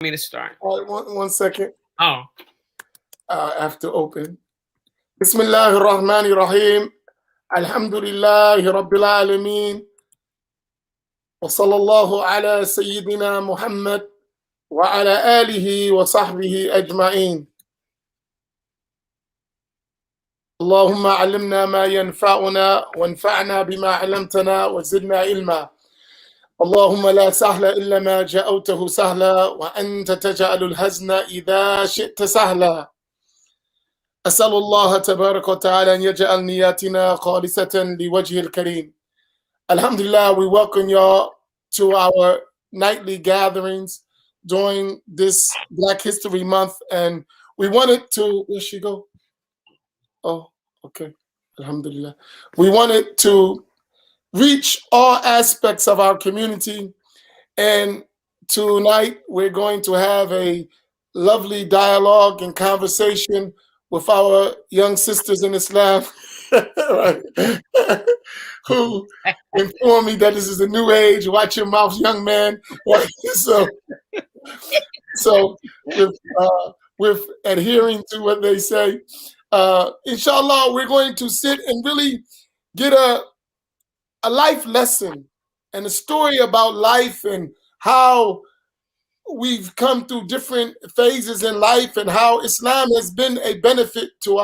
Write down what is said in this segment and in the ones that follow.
Me to start. All right, one second. Oh, I have to open. Bismillah ar-Rahman ar-Rahim. Alhamdulillahi Rabbil Alameen. Wa sallallahu ala Sayyidina Muhammad wa ala alihi wa sahbihi ajma'in. اللهم علمنا ما ينفعنا وانفعنا بما علمتنا وزدنا علما. اللهم لا سهل إلا ما جعلته سهلا وأنت تجعل الحزن إذا شئت سهلا. أسأل الله تبارك وتعالى أن يجعل نياتنا خالصة لوجهه الكريم. Alhamdulillah, we welcome y'all to our nightly gatherings during this Black History Month, and we wanted to. Where she go? Oh, okay. Alhamdulillah. We wanted to reach all aspects of our community, and tonight we're going to have a lovely dialogue and conversation with our young sisters in Islam, right, who inform me that this is a new age. Watch your mouth, young man. Right? So with adhering to what they say, inshallah, we're going to sit and really get a life lesson and a story about life and how we've come through different phases in life and how Islam has been a benefit to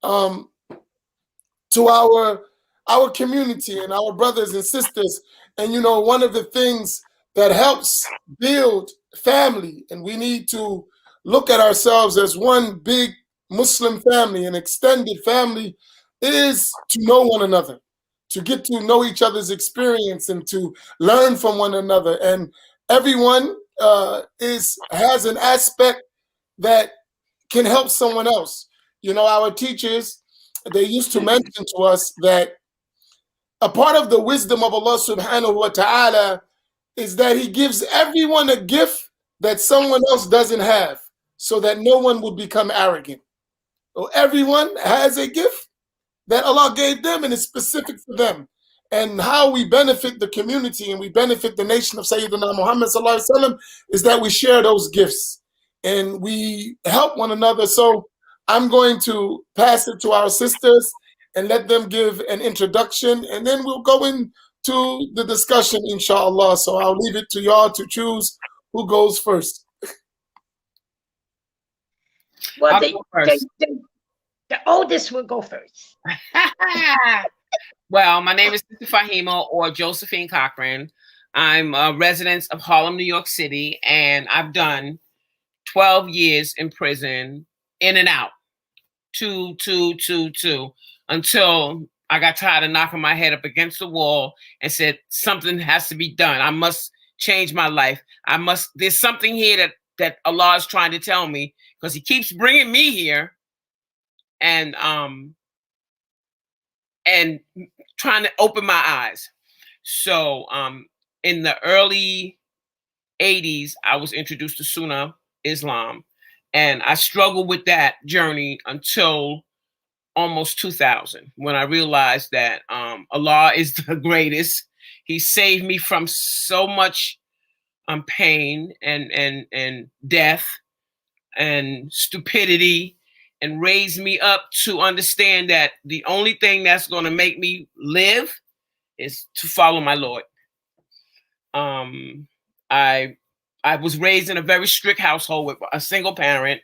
um, our community and our brothers and sisters. And you know, one of the things that helps build family, and we need to look at ourselves as one big Muslim family, an extended family, is to know one another, to get to know each other's experience and to learn from one another. And everyone has an aspect that can help someone else. You know, our teachers, they used to mention to us that a part of the wisdom of Allah subhanahu wa ta'ala is that He gives everyone a gift that someone else doesn't have, so that no one would become arrogant. So everyone has a gift that Allah gave them and is specific for them. And how we benefit the community and we benefit the nation of Sayyidina Muhammad sallallahu alaihi wasallam is that we share those gifts and we help one another. So I'm going to pass it to our sisters and let them give an introduction, and then we'll go into the discussion, inshallah. So I'll leave it to y'all to choose who goes first. Well, I'll go first. the oldest will go first. Well, my name is Sister Faheemah, or Josephine Cochran. I'm a resident of Harlem, New York City, and I've done 12 years in prison, in and out, two, until I got tired of knocking my head up against the wall and said, something has to be done. I must change my life. There's something here that Allah is trying to tell me, because He keeps bringing me here and trying to open my eyes. So in the early 80s, I was introduced to Sunnah Islam, and I struggled with that journey until almost 2000, when I realized that Allah is the greatest. He saved me from so much pain and death and stupidity, and raised me up to understand that the only thing that's going to make me live is to follow my Lord. I was raised in a very strict household with a single parent,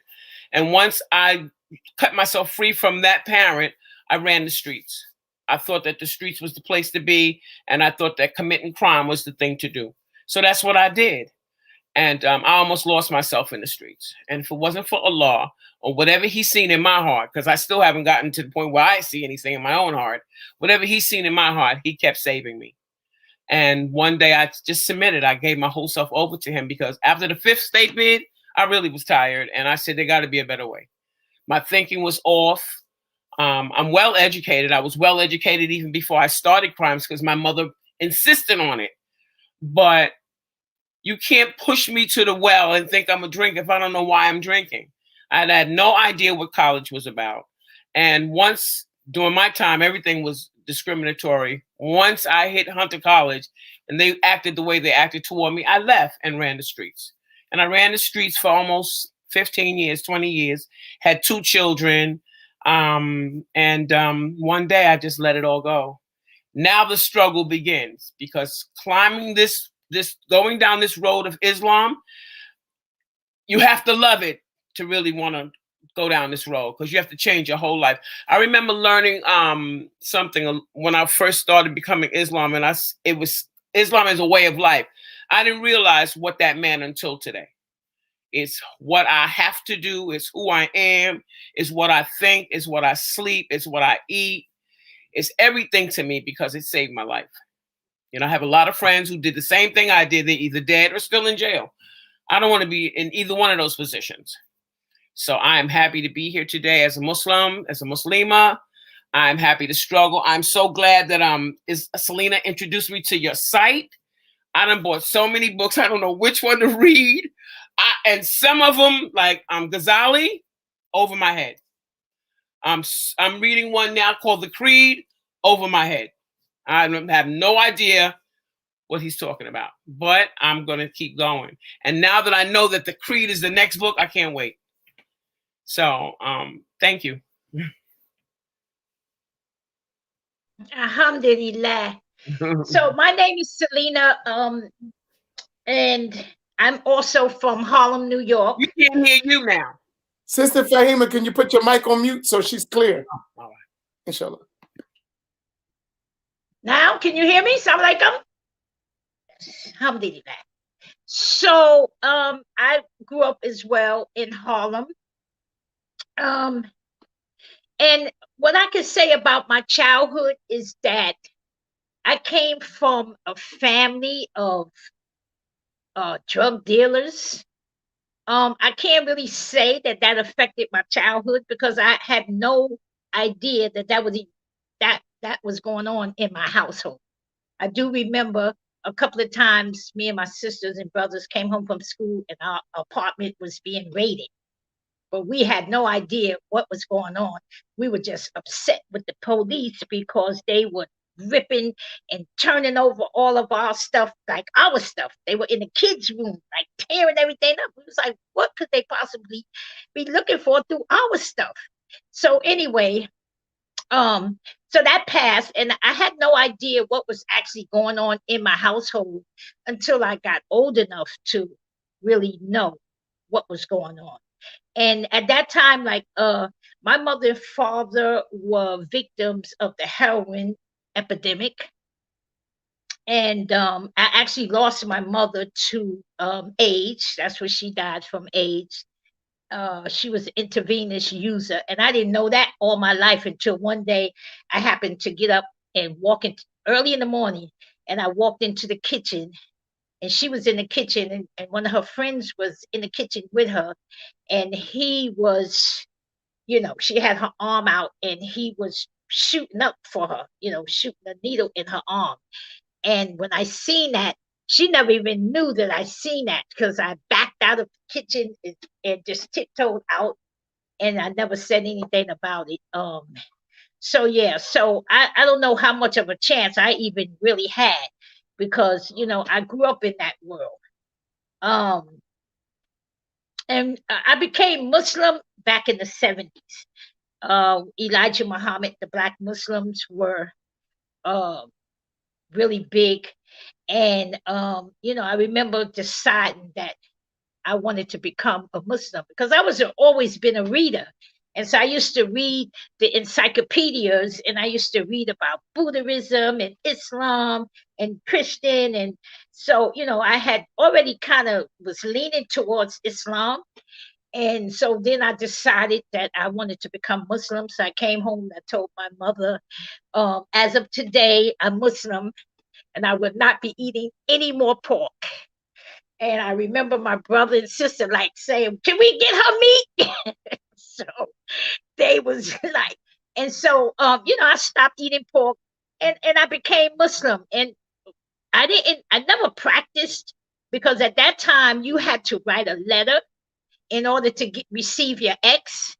and once I cut myself free from that parent, I ran the streets. I thought that the streets was the place to be, and I thought that committing crime was the thing to do. So that's what I did. And I almost lost myself in the streets. And if it wasn't for Allah, or whatever He's seen in my heart, because I still haven't gotten to the point where I see anything in my own heart, whatever He's seen in my heart, He kept saving me. And one day I just submitted. I gave my whole self over to Him, because after the 5th state bid, I really was tired. And I said, there got to be a better way. My thinking was off. I'm well educated. I was well educated even before I started crimes, because my mother insisted on it. But you can't push me to the well and think I'm a drink if I don't know why I'm drinking. I had no idea what college was about. And once, during my time, everything was discriminatory. Once I hit Hunter College, and they acted the way they acted toward me, I left and ran the streets. And I ran the streets for almost 15 years, 20 years, had 2 children. And one day I just let it all go. Now the struggle begins because climbing going down this road of Islam, you have to love it to really want to go down this road, because you have to change your whole life. I remember learning something when I first started becoming Islam, and it was Islam as a way of life. I didn't realize what that meant until today. It's what I have to do. It's who I am. It's what I think. It's what I sleep. It's what I eat. It's everything to me because it saved my life. You know, I have a lot of friends who did the same thing I did. They're either dead or still in jail. I don't want to be in either one of those positions. So I am happy to be here today as a Muslim, as a Muslima. I'm happy to struggle. I'm so glad that Selina introduced me to your site. I done bought so many books. I don't know which one to read. And some of them, like Ghazali, over my head. I'm reading one now called The Creed, over my head. I have no idea what he's talking about, but I'm going to keep going. And now that I know that The Creed is the next book, I can't wait. So, thank you. Alhamdulillah. So my name is Selina, and I'm also from Harlem, New York. We can't hear you now. Sister Faheemah, can you put your mic on mute so she's clear? Oh, all right. Inshallah. Now, can you hear me? Sound like Alhamdulillah. So, I grew up as well in Harlem. And what I can say about my childhood is that I came from a family of drug dealers. I can't really say that affected my childhood because I had no idea that was going on in my household. I do remember a couple of times me and my sisters and brothers came home from school and our apartment was being raided, but we had no idea what was going on. We were just upset with the police because they were ripping and turning over all of our stuff, like our stuff. They were in the kids' room, like tearing everything up. We was like, what could they possibly be looking for through our stuff? So anyway, so that passed, and I had no idea what was actually going on in my household until I got old enough to really know what was going on. And at that time, like my mother and father were victims of the heroin epidemic. And I actually lost my mother to AIDS. That's where she died, from AIDS. She was an intravenous user, and I didn't know that all my life until one day I happened to get up and walk in early in the morning, and I walked into the kitchen, and she was in the kitchen, and one of her friends was in the kitchen with her, and he was, she had her arm out, and he was shooting up for her, shooting a needle in her arm. And when I seen that, she never even knew that I seen that because I backed out of the kitchen and just tiptoed out, and I never said anything about it. So yeah, so I don't know how much of a chance I even really had because I grew up in that world. Um, and I became Muslim back in the 70s. Elijah Muhammad, the Black Muslims were uh, really big. And, I remember deciding that I wanted to become a Muslim because I was always been a reader. And so I used to read the encyclopedias, and I used to read about Buddhism and Islam and Christian. And so, I had already kind of was leaning towards Islam. And so then I decided that I wanted to become Muslim. So I came home and I told my mother, as of today, I'm Muslim and I would not be eating any more pork. And I remember my brother and sister like saying, "Can we get her meat?" So they was like, and so I stopped eating pork, and I became Muslim. And I never practiced because at that time you had to write a letter in order to receive your ex.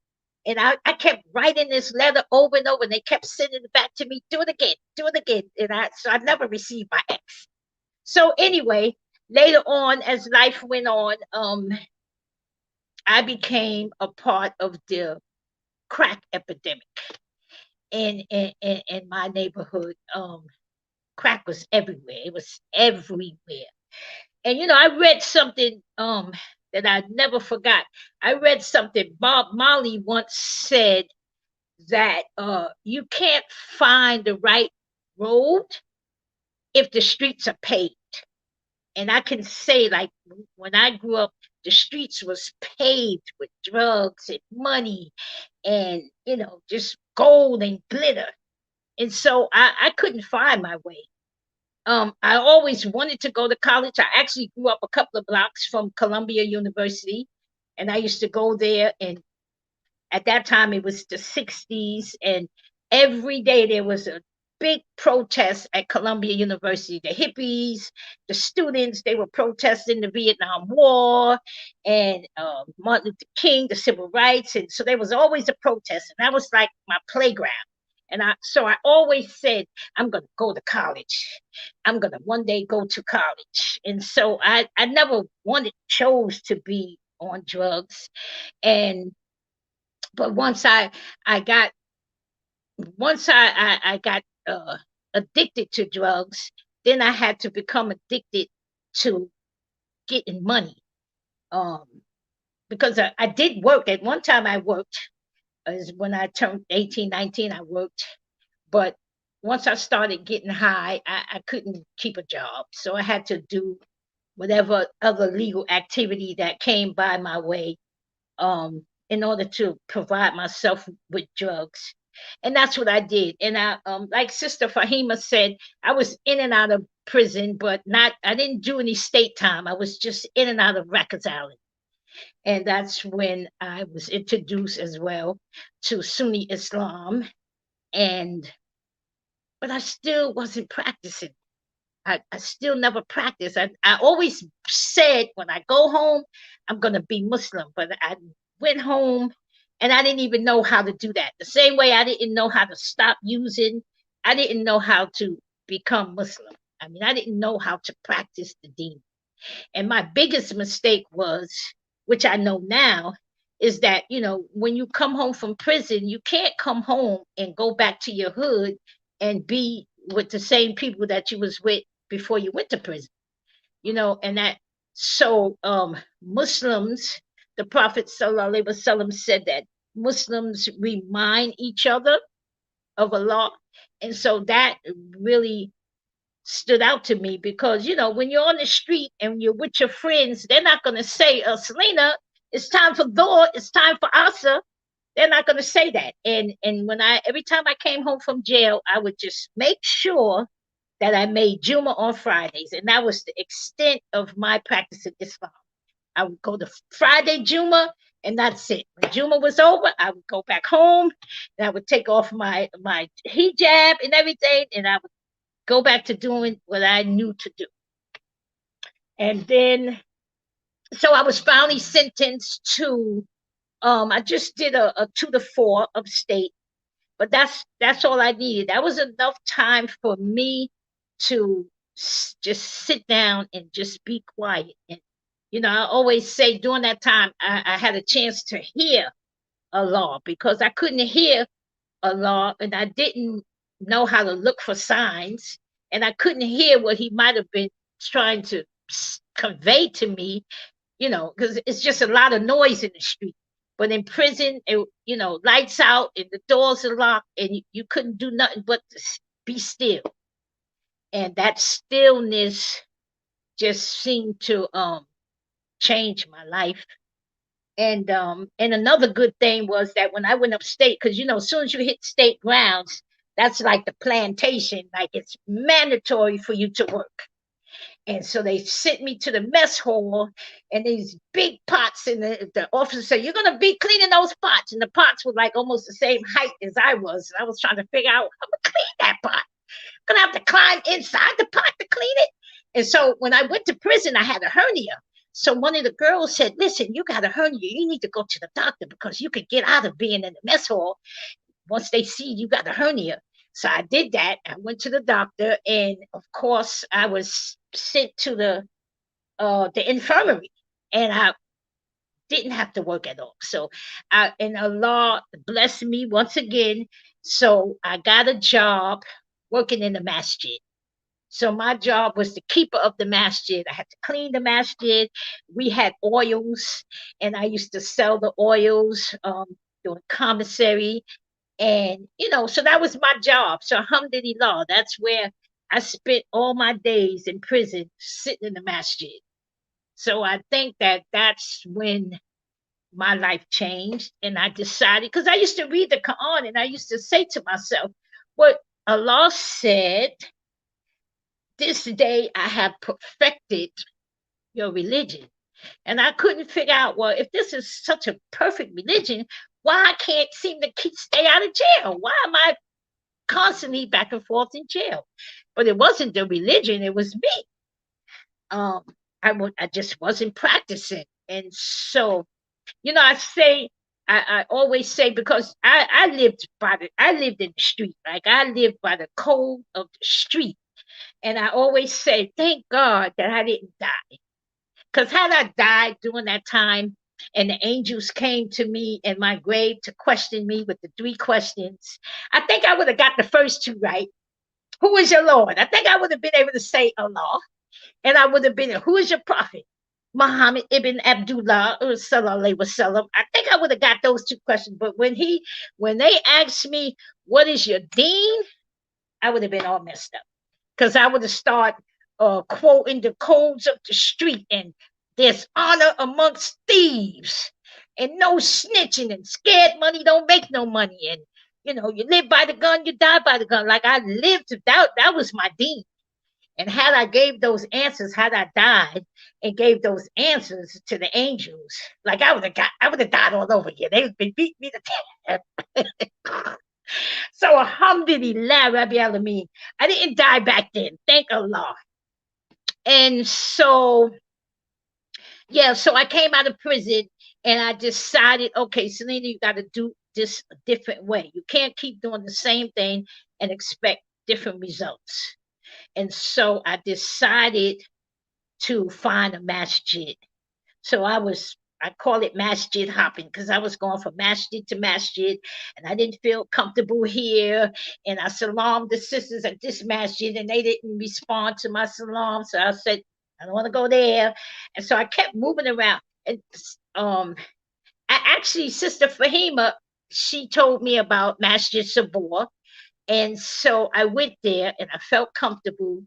And I kept writing this letter over and over, and they kept sending it back to me. Do it again, do it again. So I never received my ex. So anyway, later on, as life went on, I became a part of the crack epidemic in my neighborhood. Crack was everywhere. It was everywhere. And I read something that I never forgot. I read something Bob Marley once said that you can't find the right road if the streets are paved. And I can say, like, when I grew up, the streets was paved with drugs and money and just gold and glitter. And so I couldn't find my way. I always wanted to go to college. I actually grew up a couple of blocks from Columbia University, and I used to go there. And at that time, it was the 60s, and every day there was a big protest at Columbia University. The hippies, the students, they were protesting the Vietnam War and Martin Luther King, the civil rights. And so there was always a protest, and that was like my playground. And I always said, I'm going to go to college. I'm going to one day go to college. And so I never chose to be on drugs. And but I got once I got addicted to drugs, then I had to become addicted to getting money. Um, because I did work. At one time I worked, as when I turned 18, 19, I worked. But once I started getting high, I couldn't keep a job. So I had to do whatever other legal activity that came by my way, in order to provide myself with drugs. And that's what I did. And like Sister Fahima said, I was in and out of prison, but I didn't do any state time. I was just in and out of Rikers Island. And that's when I was introduced as well to Sunni Islam. And but I still wasn't practicing. I still never practiced. I always said when I go home, I'm going to be Muslim. But I went home and I didn't even know how to do that. The same way I didn't know how to stop using, I didn't know how to become Muslim. I mean, I didn't know how to practice the deen. And my biggest mistake was, which I know now, is that, when you come home from prison, you can't come home and go back to your hood and be with the same people that you was with before you went to prison. And that so Muslims, the Prophet Sallallahu Alaihi Wasallam said that Muslims remind each other of Allah. And so that really stood out to me because when you're on the street and you're with your friends, they're not going to say, Selena, it's time for Dor, it's time for Asa. They're not going to say that. And when every time I came home from jail, I would just make sure that I made Juma on Fridays, and that was the extent of my practice in Islam. I would go to Friday Juma, and that's it. When Juma was over, I would go back home, and I would take off my hijab and everything, and I would go back to doing what I knew to do. And then, so I was finally sentenced to, I just did a 2 to 4 upstate, but that's all I needed. That was enough time for me to just sit down and just be quiet. And I always say during that time I had a chance to hear Allah because I couldn't hear Allah and I didn't know how to look for signs and I couldn't hear what he might have been trying to convey to me, because it's just a lot of noise in the street. But in prison, lights out and the doors are locked and you couldn't do nothing but be still. And that stillness just seemed to change my life. And another good thing was that when I went upstate, because as soon as you hit state grounds, that's like the plantation, like it's mandatory for you to work. And so they sent me to the mess hall and these big pots, and the officer said, "You're going to be cleaning those pots." And the pots were like almost the same height as I was. And I was trying to figure out how to clean that pot. I'm going to have to climb inside the pot to clean it. And so when I went to prison, I had a hernia. So one of the girls said, "Listen, you got a hernia. You need to go to the doctor because you could get out of being in the mess hall once they see you got a hernia." So I did that. I went to the doctor, and of course, I was sent to the infirmary, and I didn't have to work at all. So, and Allah blessed me once again. So I got a job working in the masjid. So my job was the keeper of the masjid. I had to clean the masjid. We had oils, and I used to sell the oils, doing commissary, and so that was my job. So alhamdulillah, that's where I spent all my days in prison, sitting in the masjid. So I think that that's when my life changed, and I decided, because I used to read the Quran, and I used to say to myself, what Allah said, this day I have perfected your religion. And I couldn't figure out, well, if this is such a perfect religion, why I can't seem to stay out of jail? Why am I constantly back and forth in jail? But it wasn't the religion, it was me. Um, I just wasn't practicing. And so, I say, I always say, because I lived in the street. Like, I lived by the code of the street. And I always say, thank God that I didn't die. Because had I died during that time, and the angels came to me in my grave to question me with the three questions, I think I would have got the first two right. Who is your Lord? I think I would have been able to say Allah. And I would have been, who is your prophet? Muhammad ibn Abdullah sallallahu alaihi wasallam. I think I would have got those two questions. But when they asked me, what is your deen? I would have been all messed up, because I would have started quoting the codes of the street, and there's honor amongst thieves, and no snitching, and scared money don't make no money, and you live by the gun, you die by the gun. Like, I lived that. That was my deen. And had I gave those answers, had I died and gave those answers to the angels, like, I would have died all over again. They would beat me to death. So alhamdulillah, Rabbi Alameen, I didn't die back then. Thank Allah. And so, yeah, so I came out of prison, and I decided, okay, Selena, you got to do this a different way. You can't keep doing the same thing and expect different results. And so I decided to find a masjid. So I call it masjid hopping, because I was going from masjid to masjid, and I didn't feel comfortable here. And I salamed the sisters at this masjid, and they didn't respond to my salam. So I said, I don't want to go there. And so I kept moving around. And actually, Sister Faheemah, she told me about Masjid Sabor. And so I went there, and I felt comfortable,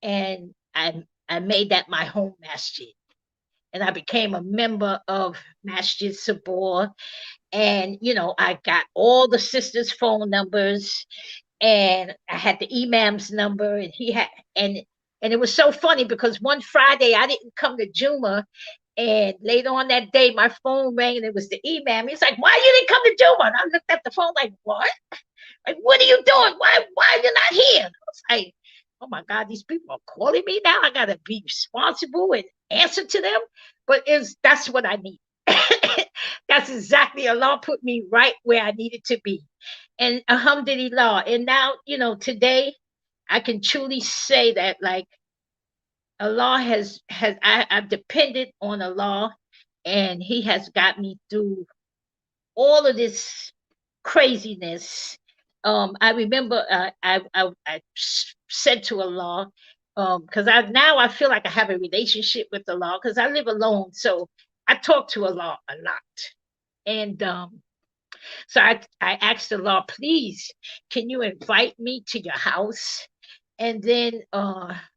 and I made that my home masjid. And I became a member of Masjid Sabor. And, I got all the sisters' phone numbers, and I had the imam's number, and he had, and it was so funny, because one Friday I didn't come to Juma, and later on that day my phone rang, and it was the imam. He's like, why you didn't come to Juma? And I looked at the phone like, what? Like, what are you doing? Why are you not here? I was like, oh my God, these people are calling me now. I gotta be responsible and answer to them. But that's what I need. That's exactly, Allah put me right where I needed to be. And alhamdulillah. And now, today I can truly say that, like, Allah I've depended on Allah, and He has got me through all of this craziness. I remember, I said to Allah, because I feel like I have a relationship with Allah, because I live alone, so I talk to Allah a lot. And so I asked Allah, please, can you invite me to your house? And then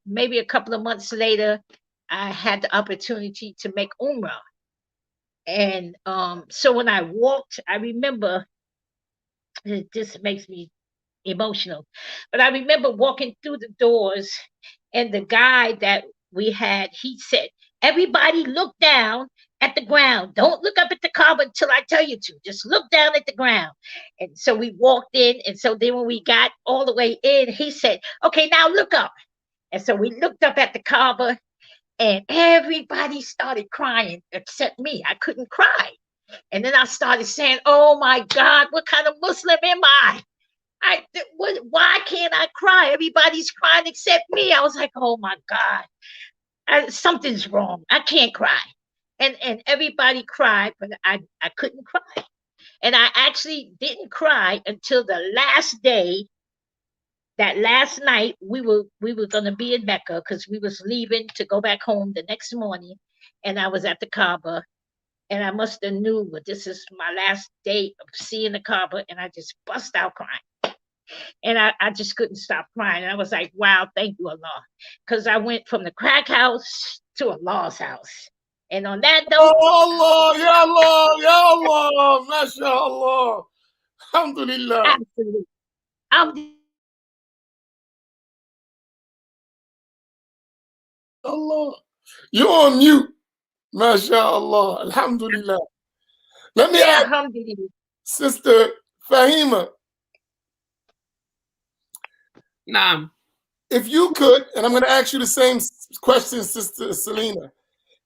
maybe a couple of months later, I had the opportunity to make Umrah. And so when I walked, I remember, it just makes me emotional. But I remember walking through the doors, and the guy that we had, he said, everybody look down at the ground. Don't look up at the Kaaba until I tell you to. Just look down at the ground. And so we walked in. And so then when we got all the way in, he said, okay, now look up. And so we looked up at the Kaaba, and everybody started crying except me. I couldn't cry. And then I started saying, oh my God, what kind of Muslim am I? Why can't I cry? Everybody's crying except me. I was like, oh my God, something's wrong. I can't cry. And everybody cried, but I couldn't cry. And I actually didn't cry until the last day. That last night we were gonna be in Mecca because we was leaving to go back home the next morning, and I was at the Kaaba, and I must have knew that this is my last day of seeing the Kaaba, and I just bust out crying. And I just couldn't stop crying. And I was like, wow, thank you, Allah. Because I went from the crack house to Allah's house. And on that note, Oh Allah, Ya Allah, Ya Allah, MashaAllah. Alhamdulillah. absolutely. I'm Allah. You're on mute. MashaAllah. Alhamdulillah. Let me ask alhamdulillah. Sister Faheemah, Nah. if you could, and I'm going to ask you the same question, Sister Selina.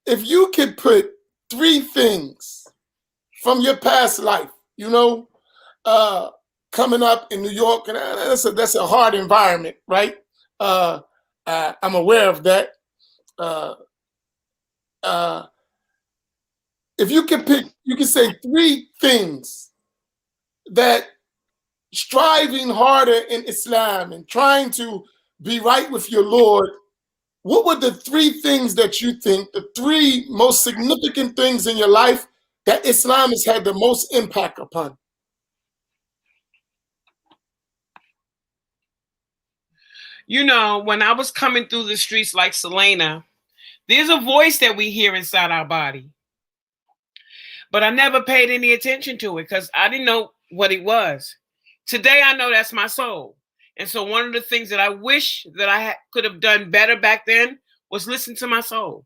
If you could put 3 things from your past life, coming up in New York, and that's a hard environment, right? I'm aware of that. If you could pick, you could say 3 things that striving harder in Islam and trying to be right with your Lord, what were the 3 things that you think, the 3 most significant things in your life that Islam has had the most impact upon? When I was coming through the streets like Selena, there's a voice that we hear inside our body. But I never paid any attention to it because I didn't know what it was. Today, I know that's my soul. And so one of the things that I wish that I could have done better back then was listen to my soul.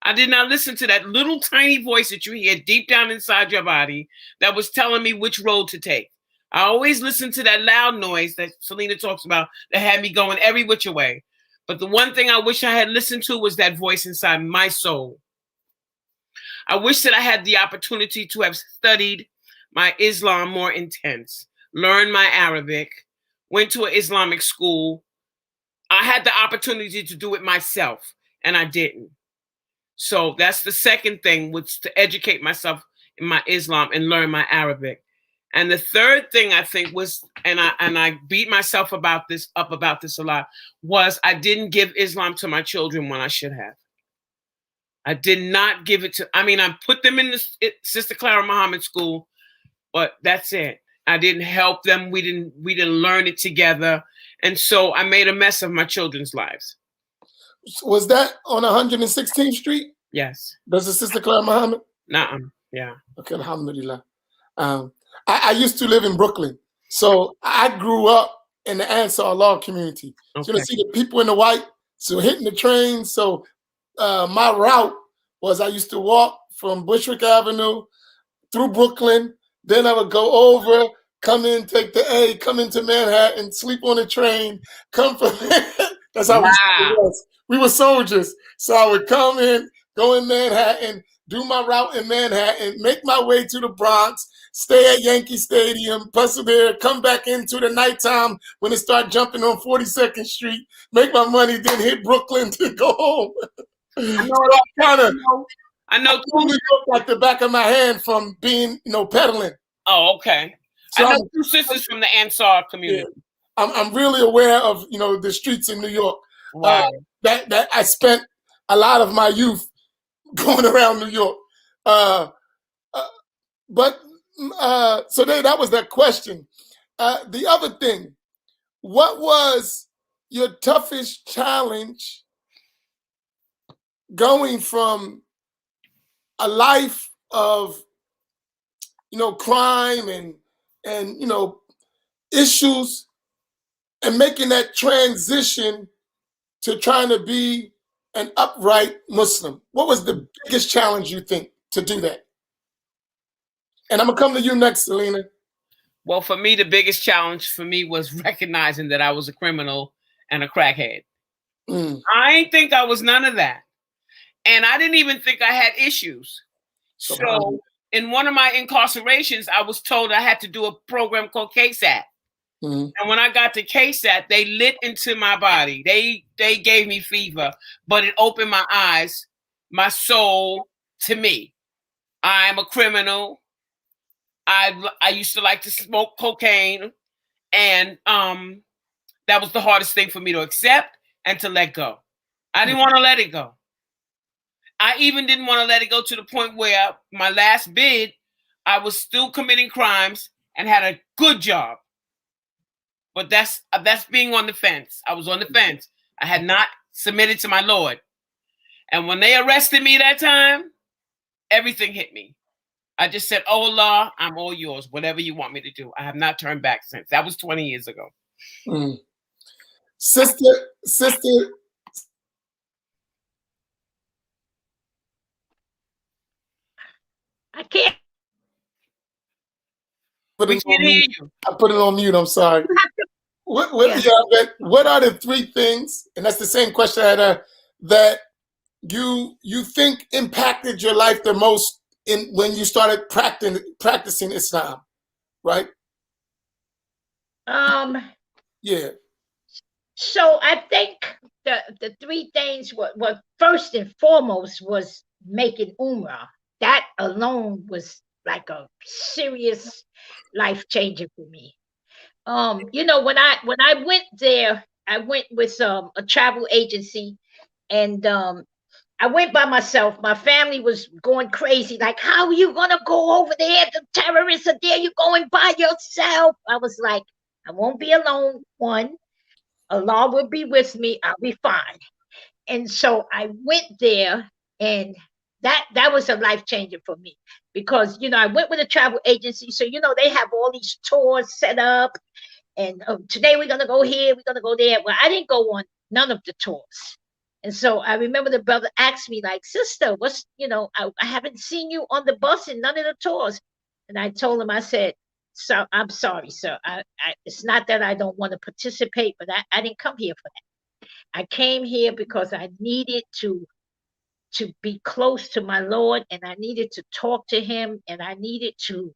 I did not listen to that little tiny voice that you hear deep down inside your body that was telling me which road to take. I always listened to that loud noise that Selena talks about that had me going every which way. But the one thing I wish I had listened to was that voice inside my soul. I wish that I had the opportunity to have studied my Islam more intense, learned my Arabic, went to an Islamic school. I had the opportunity to do it myself, and I didn't. So that's the second thing, was to educate myself in my Islam and learn my Arabic. And the third thing I think was, and I beat myself up about this a lot, was I didn't give Islam to my children when I should have. I did not give it to, I put them in the Sister Clara Muhammad School, but that's it. I didn't help them. We didn't learn it together. And so I made a mess of my children's lives. Was that on 116th Street? Yes. Does the Sister Clara Muhammad? Yeah. Okay, alhamdulillah. I used to live in Brooklyn. So I grew up in the Ansar Allah community. Okay. So see the people in the white, so hitting the train. So my route was I used to walk from Bushwick Avenue through Brooklyn. Then I would go over, come in, take the A, come into Manhattan, sleep on the train, come from that's how we were soldiers. So I would come in, go in Manhattan, do my route in Manhattan, make my way to the Bronx, stay at Yankee Stadium, persevere, come back into the nighttime when it started jumping on 42nd Street, make my money, then hit Brooklyn to go home. I know New York like the back of my hand from being, pedaling. Oh, okay. So I know 2 sisters from the Ansar community. Yeah. I'm really aware of, the streets in New York. Wow. That I spent a lot of my youth going around New York. So that was that question. The other thing, what was your toughest challenge going from a life of, crime and issues and making that transition to trying to be an upright Muslim? What was the biggest challenge you think to do that? And I'm gonna come to you next, Selina. Well, for me, the biggest challenge for me was recognizing that I was a criminal and a crackhead. I ain't think I was none of that. And I didn't even think I had issues. So in one of my incarcerations, I was told I had to do a program called KSAT. Mm-hmm. And when I got to KSAT, they lit into my body. They gave me fever, but it opened my eyes, my soul to me. I'm a criminal. I used to like to smoke cocaine, and that was the hardest thing for me to accept and to let go. I didn't want to let it go. I even didn't want to let it go to the point where my last bid, I was still committing crimes and had a good job. But that's being on the fence. I was on the fence. I had not submitted to my Lord. And when they arrested me that time, everything hit me. I just said, "Oh Allah, I'm all yours. Whatever you want me to do." I have not turned back since. That was 20 years ago. Mm. Sister. I can't. We can't hear you. I put it on mute. I'm sorry. Yeah. What are the 3 things? And that's the same question I had. That you think impacted your life the most in when you started practicing Islam, right? Yeah. So I think the 3 things were first and foremost was making Umrah. That alone was like a serious life changer for me. When I went there, I went with a travel agency, and I went by myself. My family was going crazy, like, how are you gonna go over there? The terrorists are there, you going by yourself. I was like, I won't be alone. One, Allah will be with me, I'll be fine. And so I went there, and that was a life changer for me, because I went with a travel agency, so they have all these tours set up, and today we're gonna go here, we're gonna go there. Well, I didn't go on none of the tours. And so I remember the brother asked me, like, sister, I haven't seen you on the bus in none of the tours. And I told him, I said, so I'm sorry, sir. It's not that I don't want to participate, but I didn't come here for that. I came here because I needed to be close to my Lord, and I needed to talk to him, and I needed to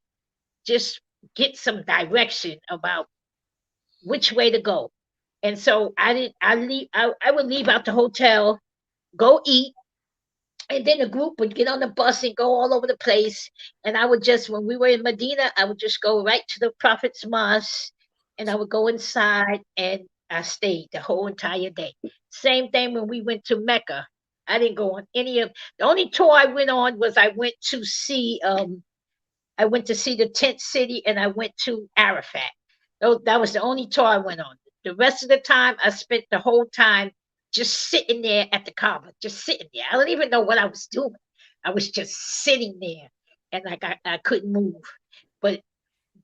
just get some direction about which way to go. And so I would leave out the hotel, go eat, and then the group would get on the bus and go all over the place. And I would just, when we were in Medina, I would just go right to the Prophet's Mosque, and I would go inside, and I stayed the whole entire day. Same thing when we went to Mecca. I didn't go on any of the only tour I went on was I went to see the tent city, and I went to Arafat. That was the only tour I went on. The rest of the time, I spent the whole time just sitting there at the Kaaba, just sitting there. I don't even know what I was doing. I was just sitting there, and like I couldn't move. But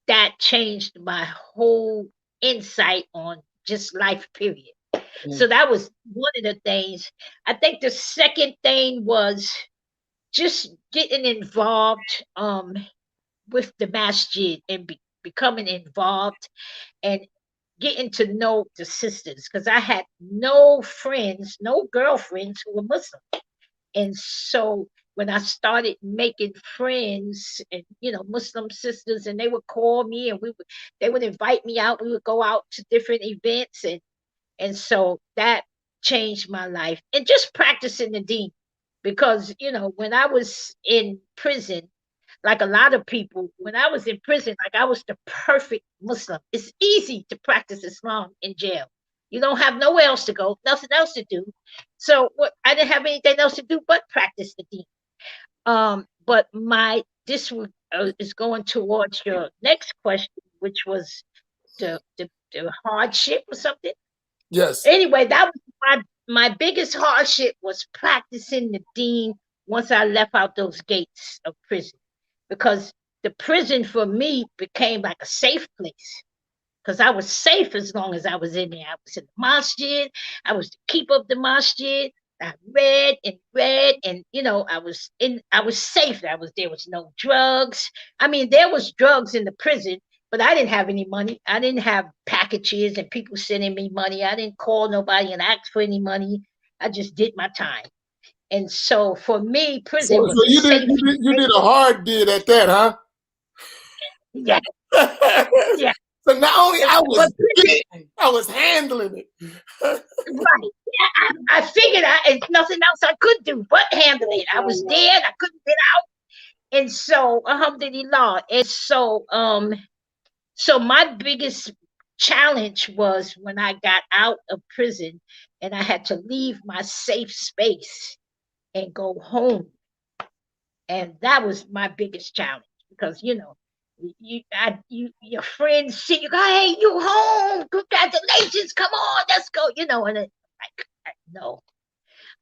that changed my whole insight on just life, period. So that was one of the things. I think the second thing was just getting involved with the masjid, and becoming involved, and getting to know the sisters, because I had no friends, no girlfriends who were Muslim. And so when I started making friends, and Muslim sisters, and they would call me, and they would invite me out. We would go out to different events, and so that changed my life. And just practicing the deen, because when I was in prison, like a lot of people, when I was in prison, like I was the perfect Muslim. It's easy to practice Islam in jail. You don't have nowhere else to go, nothing else to do. So I didn't have anything else to do but practice the deen. But is going towards your next question, which was the hardship or something. Yes. Anyway, that was my biggest hardship, was practicing the deen once I left out those gates of prison, because the prison for me became like a safe place, because I was safe as long as I was in there. I was in the masjid. I was the keeper of the masjid. I read and read, and I was safe. There was no drugs. I mean, there was drugs in the prison, but I didn't have any money. I didn't have packages and people sending me money. I didn't call nobody and ask for any money. I just did my time. And so for me, So, prison was a you safe did a hard bid at that, huh? yeah. Yeah. So not only I But was getting, I was handling it. right, yeah, I figured it's nothing else I could do but handle it. I was dead. I couldn't get out, and so alhamdulillah. And so my biggest challenge was when I got out of prison and I had to leave my safe space and go home. And that was my biggest challenge because your friends see you go, hey, you home, congratulations, come on, let's go, and like, no,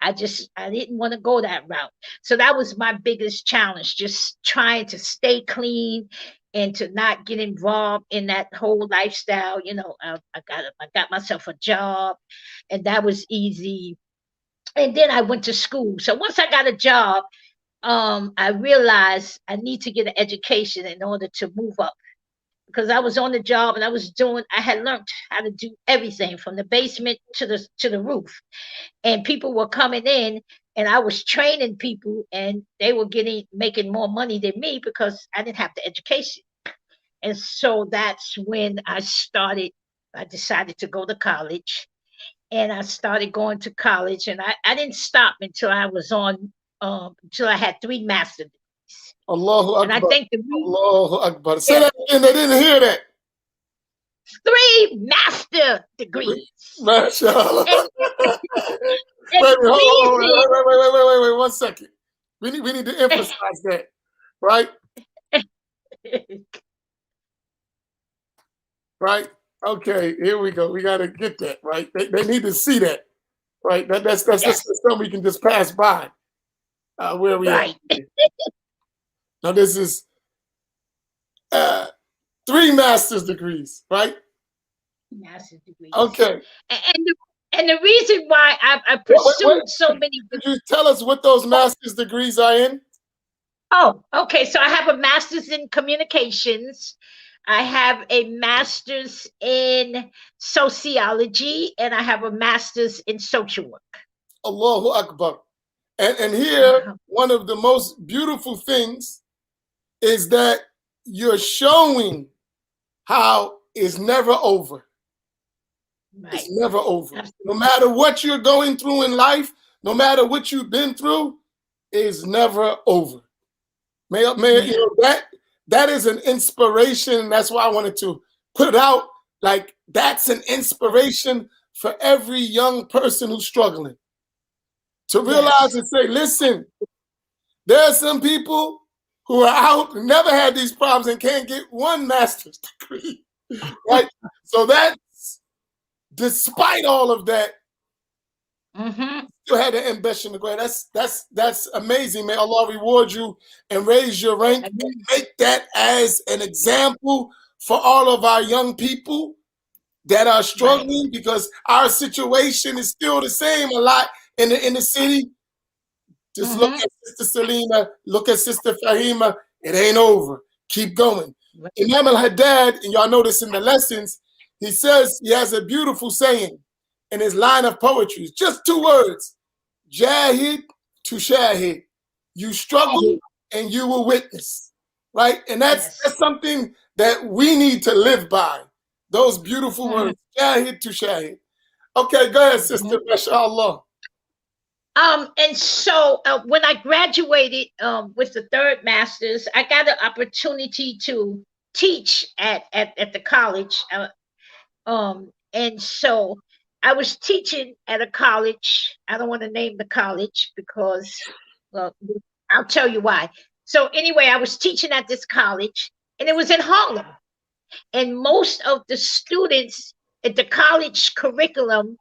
I didn't want to go that route. So that was my biggest challenge, just trying to stay clean and to not get involved in that whole lifestyle. I got myself a job, and that was easy. And then I went to school. So once I got a job, I realized I need to get an education in order to move up because I was on the job and I had learned how to do everything from the basement to the roof. And people were coming in and I was training people and they were making more money than me because I didn't have the education. And so that's when I decided to go to college, and I started going to college, and I didn't stop until I had 3 master degrees. Allahu And I Akbar. think the reason, Allahu Akbar. Say yeah, that again. They didn't hear that. 3 master degrees. MashaAllah. And Wait, and hold on. the Wait, 1 second. We need to emphasize that, right? reason Right? Okay, here we go. We got to get that, right? They need to see that, right? That's yes, something we can just pass by where we at. right. Now, this is uh, 3 master's degrees, right? Master's degrees. Okay. And the reason why I What, pursued so many. could you tell us what those master's degrees are in? Oh, okay. So I have a master's in communications. I have a master's in sociology, and I have a master's in social work. Allahu Akbar. And here, Uh-huh. one of the most beautiful things is that you're showing how it's never over. It's Right. never over. No Absolutely. matter what you're going through in life, no matter what you've been through, it's never over. Yeah. That is an inspiration. That's why I wanted to put it out. Like that's an inspiration for every young person who's struggling to realize Yes. and say, listen, there are some people who are out and never had these problems and can't get 1 master's degree, right? So that's despite all of that, Mm-hmm. you had the ambition to go. That's amazing, man. Allah reward you and raise your rank and make that as an example for all of our young people that are Right. struggling because our situation is still the same a lot in the city. Just look Mm-hmm. at Sister Selina, look at Sister Faheemah. It ain't over. Keep going. Imam al-Haddad, and y'all know this in the lessons, he says he has a beautiful saying in his line of poetry. Just 2 words. Jahid to shahid. You struggle and you will witness. Right? And that's Yes. something that we need to live by. Those beautiful Mhm. words. Jahid to shahid. Okay, go ahead, sister. MashaAllah. And so when I graduated with the 3rd master's, I got an opportunity to teach at the college. And so I was teaching at a college. I don't want to name the college because, well, I'll tell you why. So anyway, I was teaching at this college, and it was in Harlem. And most of the students at the college curriculum,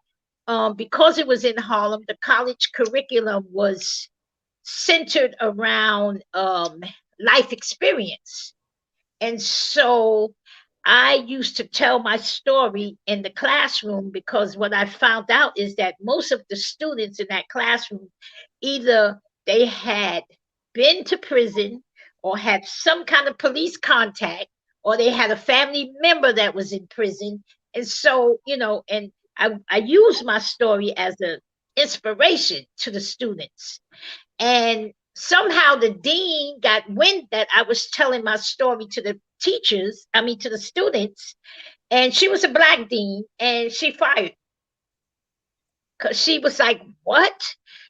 because it was in Harlem, the college curriculum was centered around life experience. And so I used to tell my story in the classroom because what I found out is that most of the students in that classroom either they had been to prison or had some kind of police contact or they had a family member that was in prison. And so, and I use my story as an inspiration to the students. And somehow the dean got wind that I was telling my story to the teachers, I mean to the students, and she was a black dean, and she fired because she was like, "What?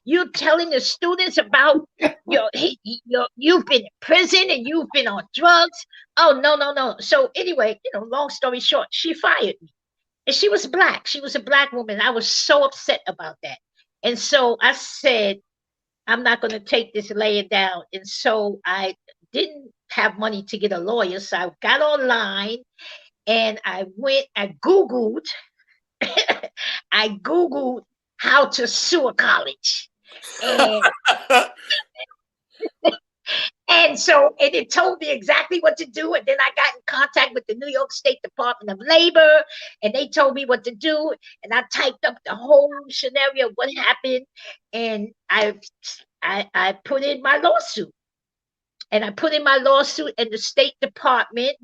You telling the students about you've been in prison and you've been on drugs? Oh no, no, no." So anyway, long story short, she fired me. And she was black. She was a black woman. I was so upset about that. And so I said, I'm not going to take this laying down. And so I didn't have money to get a lawyer. So I got online and I Googled, I Googled how to sue a college. And and it told me exactly what to do. And then I got in contact with the New York State Department of Labor, and they told me what to do. And I typed up the whole scenario, what happened, and I put in my lawsuit. And I put in my lawsuit, and the State Department,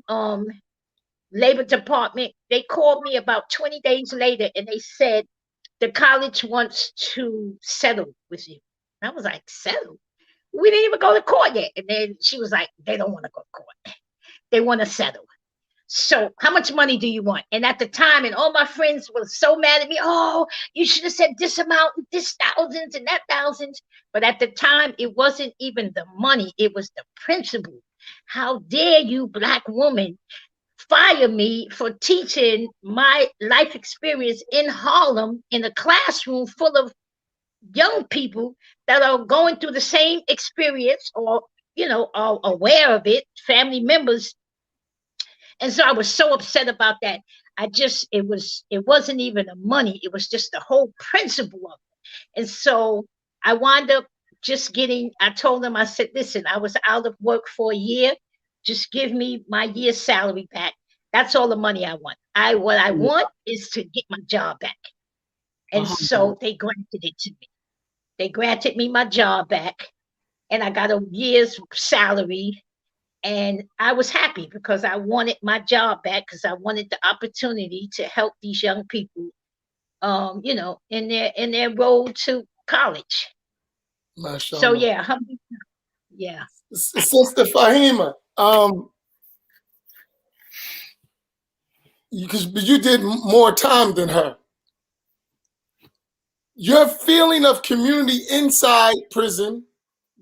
Labor Department, they called me about 20 days later, and they said the college wants to settle with you. And I was like, settle? We didn't even go to court yet. And then she was like, they don't want to go to court. They want to settle. So how much money do you want? And at the time, and all my friends were so mad at me. Oh, you should have said this amount, this thousands and that thousands. But at the time, it wasn't even the money. It was the principle. How dare you, black woman, fire me for teaching my life experience in Harlem in a classroom full of young people that are going through the same experience, or are aware of it, family members. And so I was so upset about that. It wasn't even the money, it was just the whole principle of it. And so I wound up I told them, I said, listen, I was out of work for a year, just give me my year's salary back. That's all the money I want. What I want is to get my job back. And so they granted it to me. They granted me my job back, and I got a year's salary. And I was happy because I wanted my job back, because I wanted the opportunity to help these young people, in their road to college. Mashallah. So yeah, yeah. Sister Faheemah, because you did more time than her. Your feeling of community inside prison,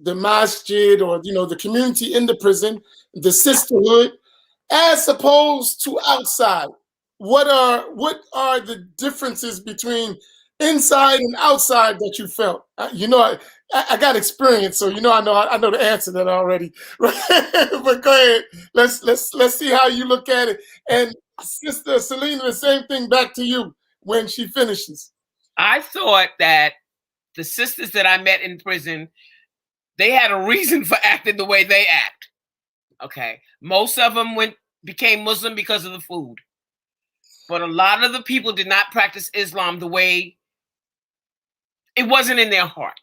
the masjid, or the community in the prison, the sisterhood, as opposed to outside. What are the differences between inside and outside that you felt? I got experience, so I know the answer to that already. But go ahead. Let's see how you look at it. And Sister Selina, the same thing back to you when she finishes. I thought that the sisters that I met in prison, they had a reason for acting the way they act. Okay. Most of them became Muslim because of the food. But a lot of the people did not practice Islam the way it wasn't in their heart.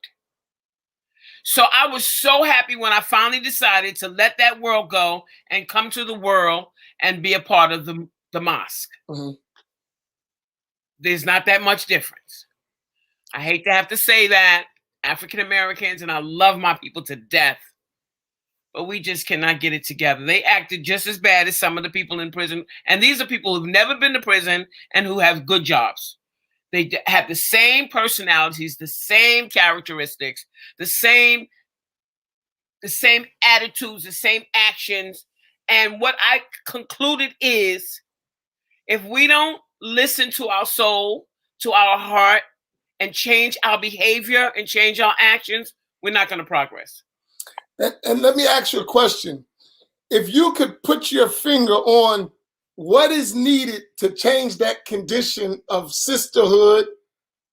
So I was so happy when I finally decided to let that world go and come to the world and be a part of the mosque. Mm-hmm. There's not that much difference. I hate to have to say that, African Americans, and I love my people to death, but we just cannot get it together. They acted just as bad as some of the people in prison. And these are people who've never been to prison and who have good jobs. They have the same personalities, the same characteristics, the same attitudes, the same actions. And what I concluded is, if we don't listen to our soul, to our heart, and change our behavior and change our actions, we're not going to progress. And let me ask you a question. If you could put your finger on what is needed to change that condition of sisterhood,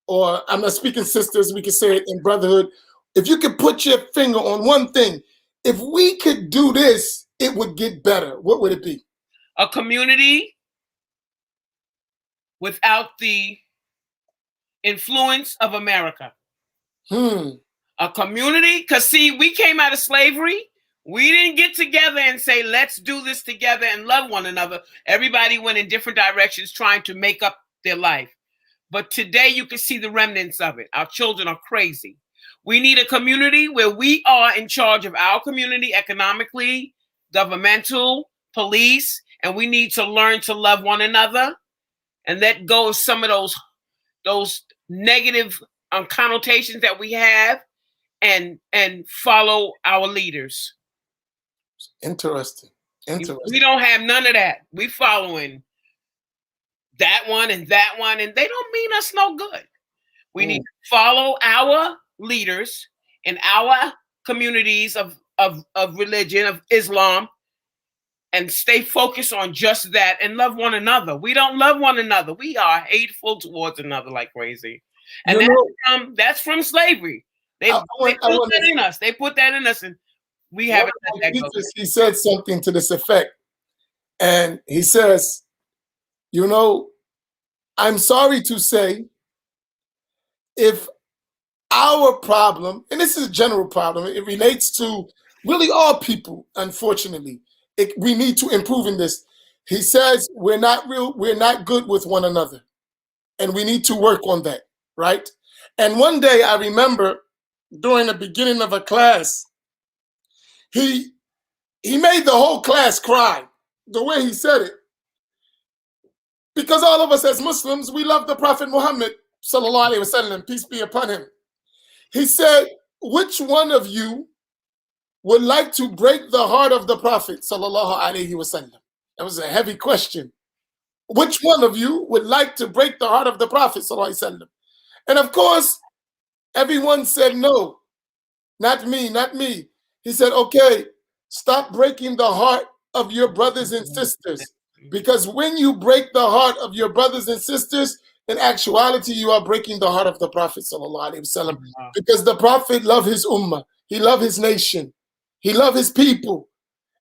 or I'm not speaking sisters, we could say it in brotherhood. If you could put your finger on one thing, if we could do this, it would get better. What would it be? A community without the influence of America. A community, because see, we came out of slavery. We didn't get together and say, let's do this together and love one another. Everybody went in different directions trying to make up their life. But today you can see the remnants of it. Our children are crazy. We need a community where we are in charge of our community economically, governmental, police, and we need to learn to love one another and let go of some of those negative connotations that we have, and follow our leaders. Interesting. We don't have none of that. We following that one, and they don't mean us no good. We need to follow our leaders in our communities of religion, of Islam, and stay focused on just that and love one another. We don't love one another. We are hateful towards another like crazy. And that's from slavery. They put that in us. They put that in us, and we haven't let that go. He said something to this effect. And he says, you know, I'm sorry to say, if our problem, and this is a general problem, it relates to really all people, unfortunately. We need to improve in this. He says we're not good with one another. And we need to work on that, right? And one day I remember during the beginning of a class, he made the whole class cry the way he said it. Because all of us as Muslims, we love the Prophet Muhammad, sallallahu alaihi wasallam, peace be upon him. He said, which one of you would like to break the heart of the Prophet, sallallahu alaihi wasallam? That was a heavy question. Which one of you would like to break the heart of the Prophet, sallallahu alaihi wasallam? And of course, everyone said no. Not me, not me. He said, okay, stop breaking the heart of your brothers and sisters. Because when you break the heart of your brothers and sisters, in actuality, you are breaking the heart of the Prophet sallallahu alaihi wasallam. Because the Prophet loved his ummah. He loved his nation. He loved his people.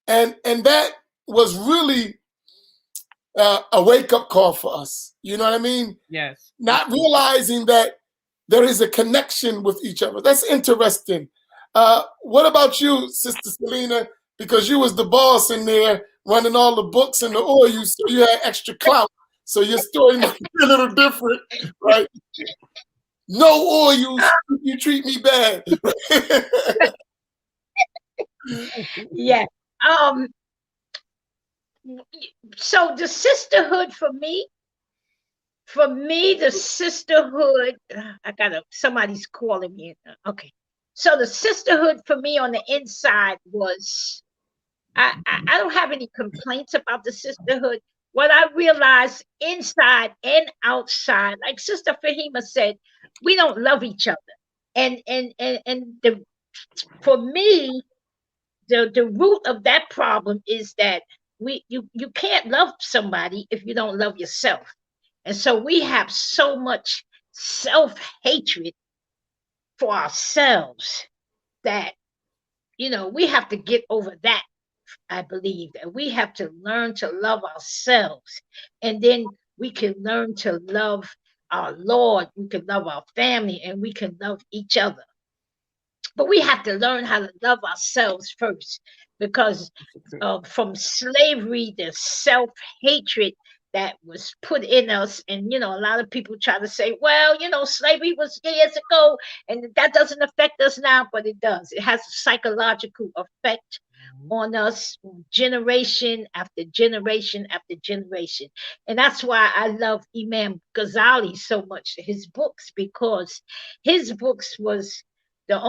And that was really a wake-up call for us. You know what I mean? Yes. Not realizing that there is a connection with each other. That's interesting. What about you, Sister Selina? Because you was the boss in there running all the books and the oil, so you had extra clout. So your story might be a little different, right? No oil, you treat me bad. Yeah. So the sisterhood for me, the sisterhood, somebody's calling me. Okay. So the sisterhood for me on the inside was, I don't have any complaints about the sisterhood. What I realized inside and outside, like Sister Faheemah said, we don't love each other. And for me, the root of that problem is that you can't love somebody if you don't love yourself. And so we have so much self-hatred for ourselves that, we have to get over that. I believe that we have to learn to love ourselves, and then we can learn to love our Lord, we can love our family, and we can love each other. But we have to learn how to love ourselves first, because from slavery, the self-hatred that was put in us. And, a lot of people try to say, well, slavery was years ago and that doesn't affect us now, but it does. It has a psychological effect on us, generation after generation after generation. And that's why I love Imam Ghazali so much, his books, because his books was the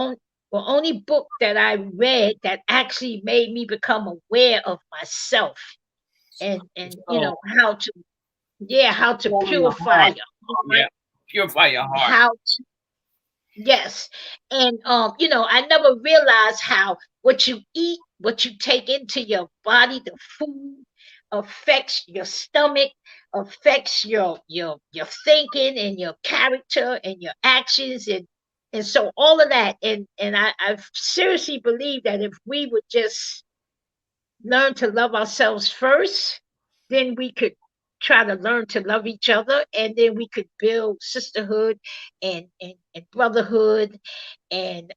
only book that I read that actually made me become aware of myself, and how to purify your heart. Yeah. Purify your heart. How to, yes. And I never realized how what you eat, what you take into your body, the food affects your stomach, affects your thinking and your character and your actions, and so all of that. And I seriously believe that if we would just learn to love ourselves first, then we could try to learn to love each other, and then we could build sisterhood and brotherhood and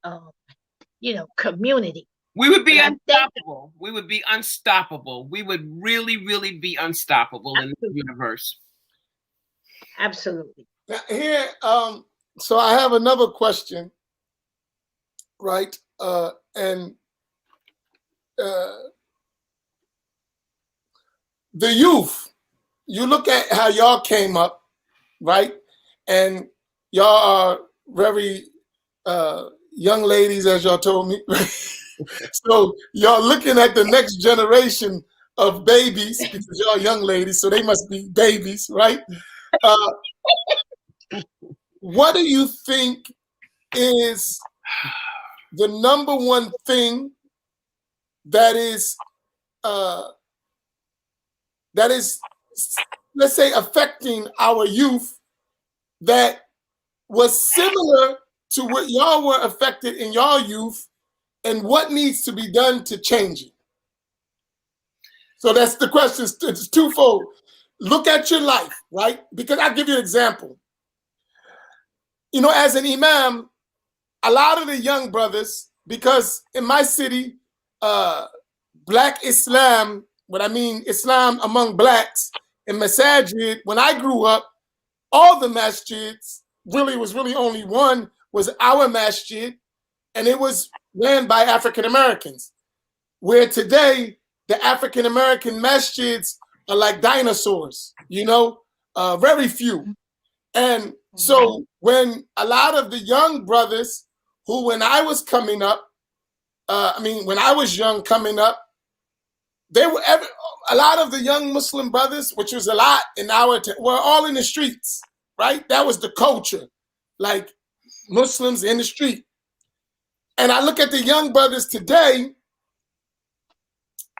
community. We would be unstoppable. We would be unstoppable. We would really, really be unstoppable in the universe. Absolutely. Now, here, so I have another question. right? And uh, the youth, you look at how y'all came up, right? And y'all are very young ladies, as y'all told me. So y'all looking at the next generation of babies because y'all young ladies, so they must be babies, right? Uh, what do you think is the number one thing that is uh, that is, let's say, affecting our youth that was similar to what y'all were affected in y'all youth, and what needs to be done to change it? So that's the question. It's twofold. Look at your life, right? Because I'll give you an example. You know, as an imam, a lot of the young brothers, because in my city, uh, black Islam, what I mean, Islam among blacks in masajid, when I grew up, all the masjids really was really only one, was our masjid, and it was ran by African Americans. Where today the African American masjids are like dinosaurs, very few. And Mhm. so when a lot of the young brothers who, when I was coming up, when I was young coming up, they were a lot of the young Muslim brothers, which was a lot in our were all in the streets, right? That was the culture, like Muslims in the street. And I look at the young brothers today,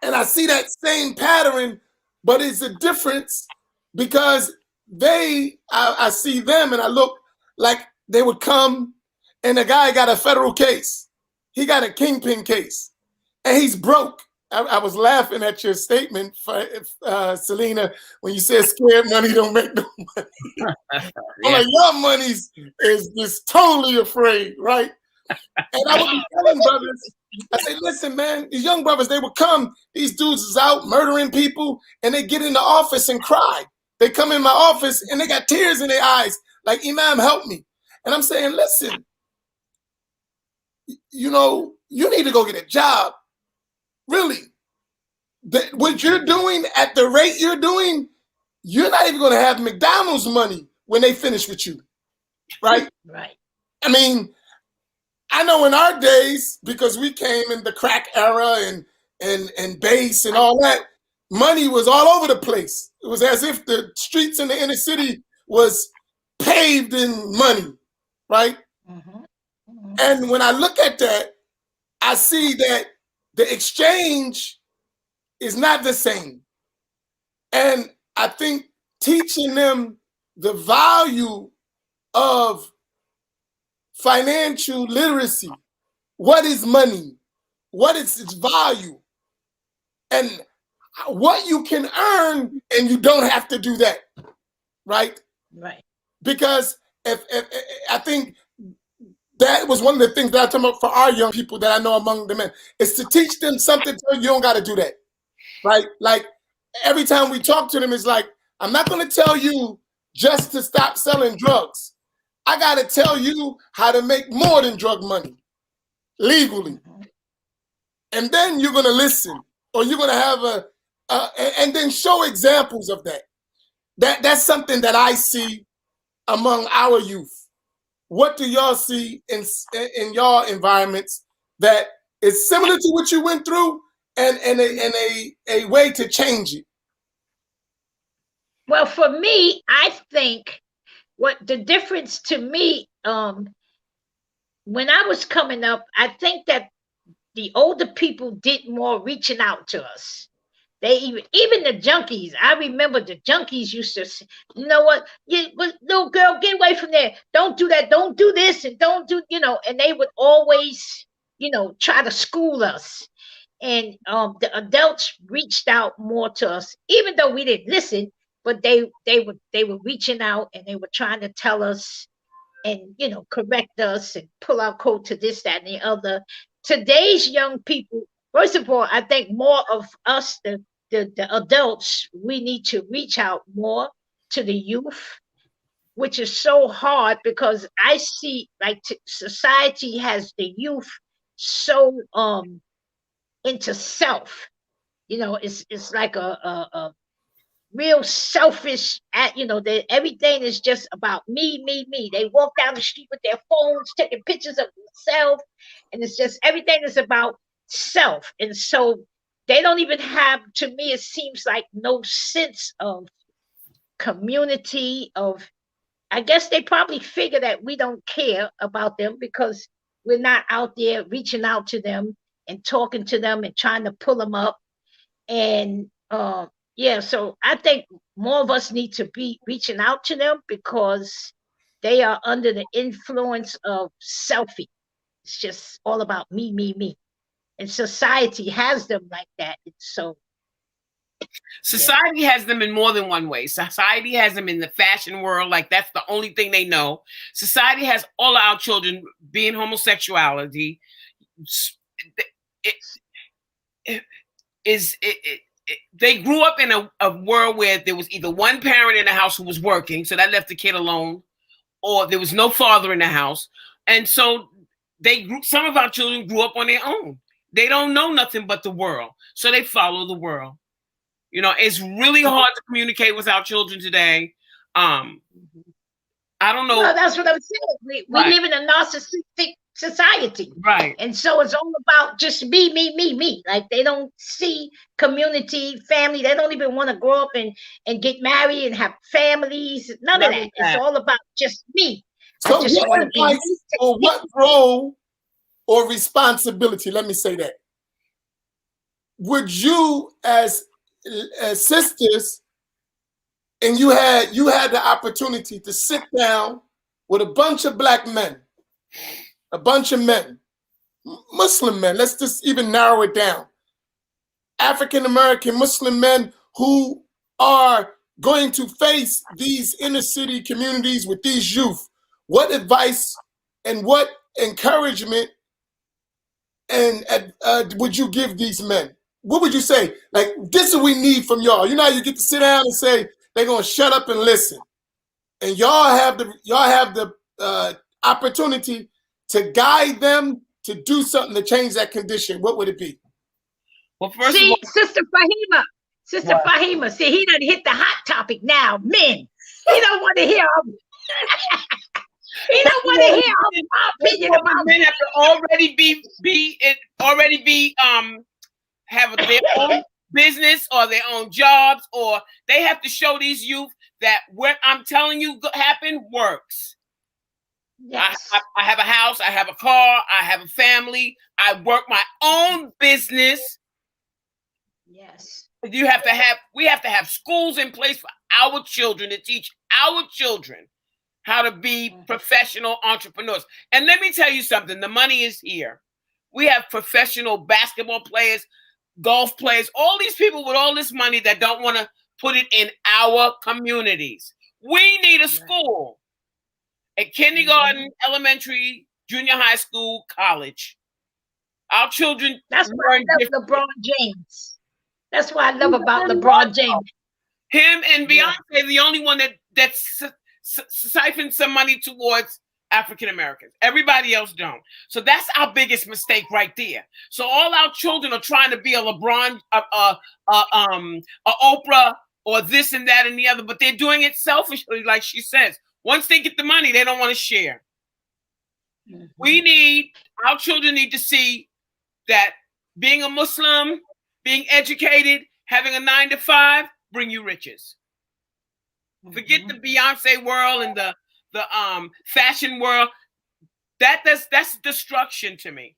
and I see that same pattern, but it's a difference because I see them and I look like they would come, and the guy got a federal case. He got a kingpin case, and he's broke. I was laughing at your statement, Selena, when you said scared money don't make no money. I'm Yeah. like, your money's is just totally afraid, right? And I would be telling brothers, I say, listen, man, these young brothers, they would come, these dudes is out murdering people, and they get in the office and cry. They come in my office and they got tears in their eyes, like, Imam, help me. And I'm saying, listen, you need to go get a job. Really. What you're doing at the rate you're doing, you're not even going to have McDonald's money when they finish with you, right? Right. I mean, I know in our days, because we came in the crack era and bass and all that, money was all over the place. It was as if the streets in the inner city was paved in money, right? Mhm. Mhm. And when I look at that, I see that the exchange is not the same. And I think teaching them the value of financial literacy, what is money, what is its value, and what you can earn, and you don't have to do that, right? Right. Because if I think that was one of the things that I talk about for our young people that I know among the men is to teach them something. You don't got to do that, right? Like every time we talk to them, it's like, I'm not going to tell you just to stop selling drugs. I got to tell you how to make more than drug money legally, Mhm. and then you're going to listen, or you're going to have and then show examples of that. That's something that I see among our youth. What do y'all see in y'all environments that is similar to what you went through, and a way to change it? Well, for me, I think what the difference to me, when I was coming up, I think that the older people did more reaching out to us. They even the junkies. I remember the junkies used to say, you know what, little girl, get away from there. Don't do that. Don't do this, and don't do, and they would always, try to school us. And the adults reached out more to us, even though we didn't listen. But they were reaching out, and they were trying to tell us and correct us and pull our coat to this, that, and the other. Today's young people, first of all, I think more of us, the adults, we need to reach out more to the youth, which is so hard because I see like society has the youth. so into self. It's like a real selfish everything is just about me, me, me. They walk down the street with their phones taking pictures of themselves, and it's just everything is about self. And so they don't even have, to me it seems like, no sense of community. Of I guess they probably figure that we don't care about them because we're not out there reaching out to them and talking to them and trying to pull them up. And yeah, so I think more of us need to be reaching out to them because they are under the influence of selfie. It's just all about me, me, me. And society has them like that. And so Society has them in more than one way. Society has them in the fashion world, like that's the only thing they know. Society has all our children being homosexuality. It, it, they grew up in a world where there was either one parent in the house who was working, so that left the kid alone, or there was no father in the house. And so some of our children grew up on their own. They don't know nothing but the world, so they follow the world. It's really hard to communicate with our children today. I don't know. Well, that's what I'm saying. We live in a narcissistic society. Right. And so it's all about just me, me, me, me. Like they don't see community, family. They don't even want to grow up and get married and have families. None of that. It's all about just me. So what advice or what role or responsibility, let me say that, would you as sisters, and you had the opportunity to sit down with a bunch of black men, a bunch of men, Muslim men, let's just even narrow it down, African-American Muslim men who are going to face these inner city communities with these youth, what advice and what encouragement and would you give these men? What would you say? Like, this is what we need from y'all. You know how you get to sit down and say they're gonna shut up and listen, and y'all have the opportunity to guide them to do something to change that condition. What would it be? Well, first of all, Sister Faheemah, see, he done hit the hot topic now. Men, he don't want to hear. He don't want to hear my opinion about men have to already be have their own business or their own jobs, or they have to show these youth that what I'm telling you happen works. Yes. I have a house, I have a car, I have a family, I work my own business. Yes. We have to have schools in place for our children to teach our children how to be professional entrepreneurs. And let me tell you something, the money is here. We have professional basketball players, golf players, all these people with all this money that don't want to put it in our communities. We need a school, a kindergarten, elementary, junior high school, college. Our children. That's why I love LeBron James. That's what I love about LeBron James. Him and Beyonce, the only one that siphoned some money towards African Americans. Everybody else don't. So that's our biggest mistake right there. So all our children are trying to be a LeBron, a Oprah, or this and that and the other, but they're doing it selfishly, like she says. Once they get the money, they don't want to share. Our children need to see that being a Muslim, being educated, having a 9-to-5, bring you riches. Forget the Beyonce world and the fashion world. That's destruction to me.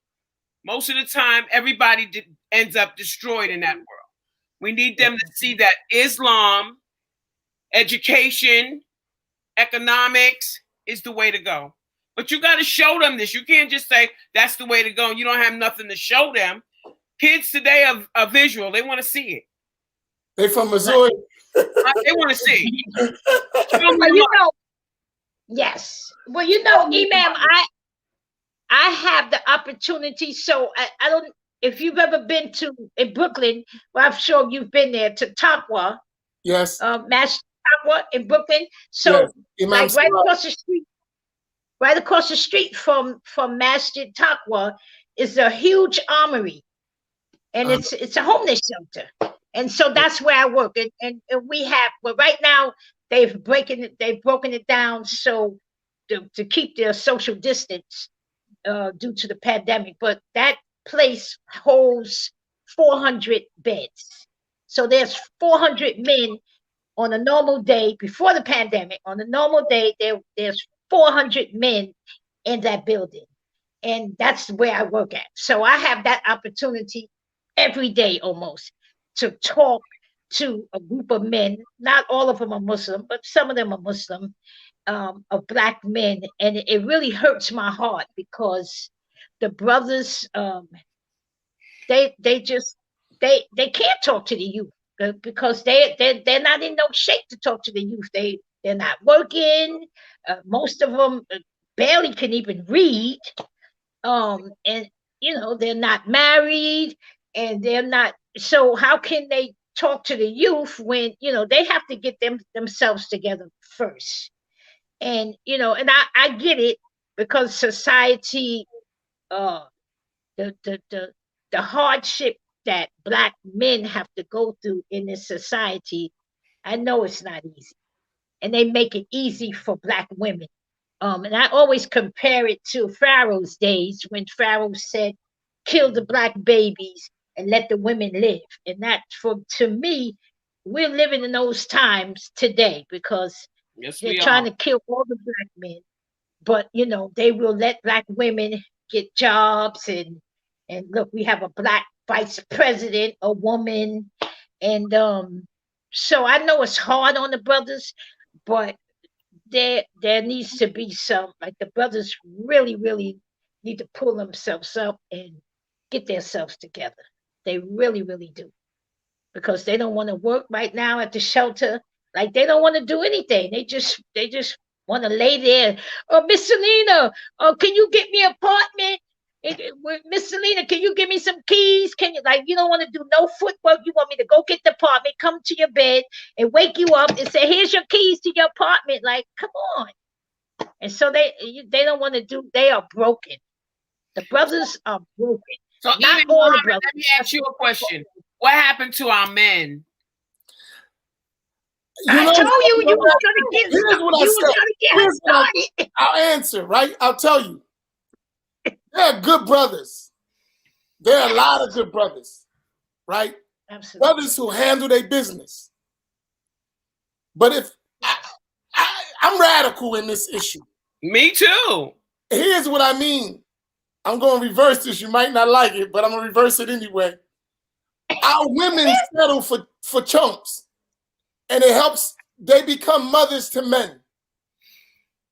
Most of the time, everybody ends up destroyed in that world. We need them to see that Islam, education, economics is the way to go. But you got to show them this. You can't just say that's the way to go and you don't have nothing to show them. Kids today are visual. They want to see it. They from Missouri. They want to see. Yes. Well, Imam, I have the opportunity. So I don't. If you've ever been in Brooklyn, well, I'm sure you've been there, to Taqwa. Yes. Masjid Taqwa in Brooklyn. So like right across the street from Masjid Taqwa is a huge armory, and it's a homeless shelter. And so that's where I work. And we have, well, right now they've broken it down so to keep their social distance due to the pandemic. But that place holds 400 beds. So there's 400 men on a normal day before the pandemic. On a normal day, there's 400 men in that building, and that's where I work at. So I have that opportunity every day almost to talk to a group of men. Not all of them are Muslim, but some of them are Muslim, of black men, and it really hurts my heart because the brothers, they just they can't talk to the youth because they're not in no shape to talk to the youth. They're not working. Most of them barely can even read, and they're not married, and they're not. So how can they talk to the youth when they have to get themselves together first? And I get it because society, uh the hardship that black men have to go through in this society, I know it's not easy. And they make it easy for black women. And I always compare it to Pharaoh's days when Pharaoh said, kill the black babies and let the women live. And that, to me, we're living in those times today because Yes, they're we trying are. to kill all the black men, but they will let black women get jobs. And look, we have a black vice president, a woman. And so I know it's hard on the brothers, but there needs to be some, like, the brothers really need to pull themselves up and get themselves together. They really do, because they don't want to work right now at the shelter. Like, they don't want to do anything. They just want to lay there. Oh, Miss Selena, oh, can you get me an apartment? Miss Selena, can you give me some keys? Can you, like, you don't want to do no footwork? You want me to go get the apartment, come to your bed, and wake you up and say, "Here's your keys to your apartment." Like, come on. And so they don't want to do. They are broken. The brothers are broken. So, Not even all the Muhammad, brothers. let me ask you a question. What happened to our men? You I know, told you you was gonna get here's what I you was said. gonna get Here's what started. I'll answer, right? I'll tell you. They're good brothers. There are a lot of good brothers, right? Absolutely. Brothers who handle their business. But if I'm radical in this issue. Me too. Here's what I mean. I'm going to reverse this. You might not like it, but I'm going to reverse it anyway. Our women settle for chumps, and it helps. They become mothers to men.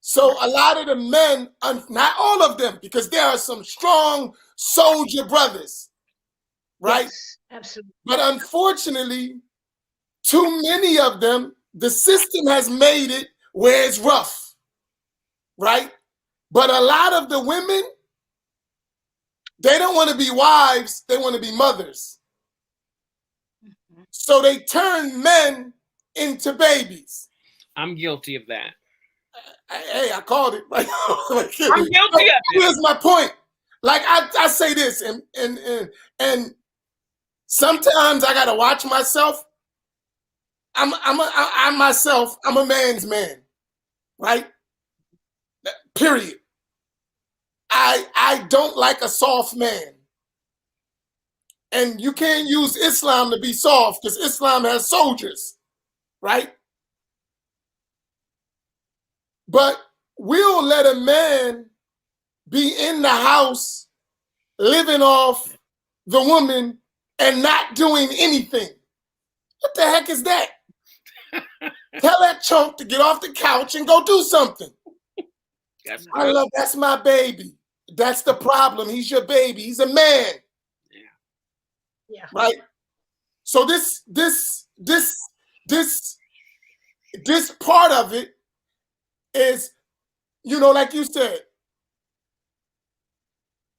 So a lot of the men, not all of them, because there are some strong soldier brothers, right? Yes, absolutely. But unfortunately, too many of them, the system has made it where it's rough, right? But a lot of the women, they don't want to be wives, they want to be mothers. Mm-hmm. So they turn men into babies. I'm guilty of that. Hey, I called it. Right? I'm guilty of it. Here's my point. Like, I say this, and sometimes I gotta watch myself. I'm myself. I'm a man's man, right? Period. I don't like a soft man, and you can't use Islam to be soft because Islam has soldiers, right? But we'll let a man be in the house living off the woman and not doing anything. What the heck is that? Tell that chunk to get off the couch and go do something. That's my baby. That's the problem. He's your baby. He's a man. Yeah. Right? So this part of it is, like you said,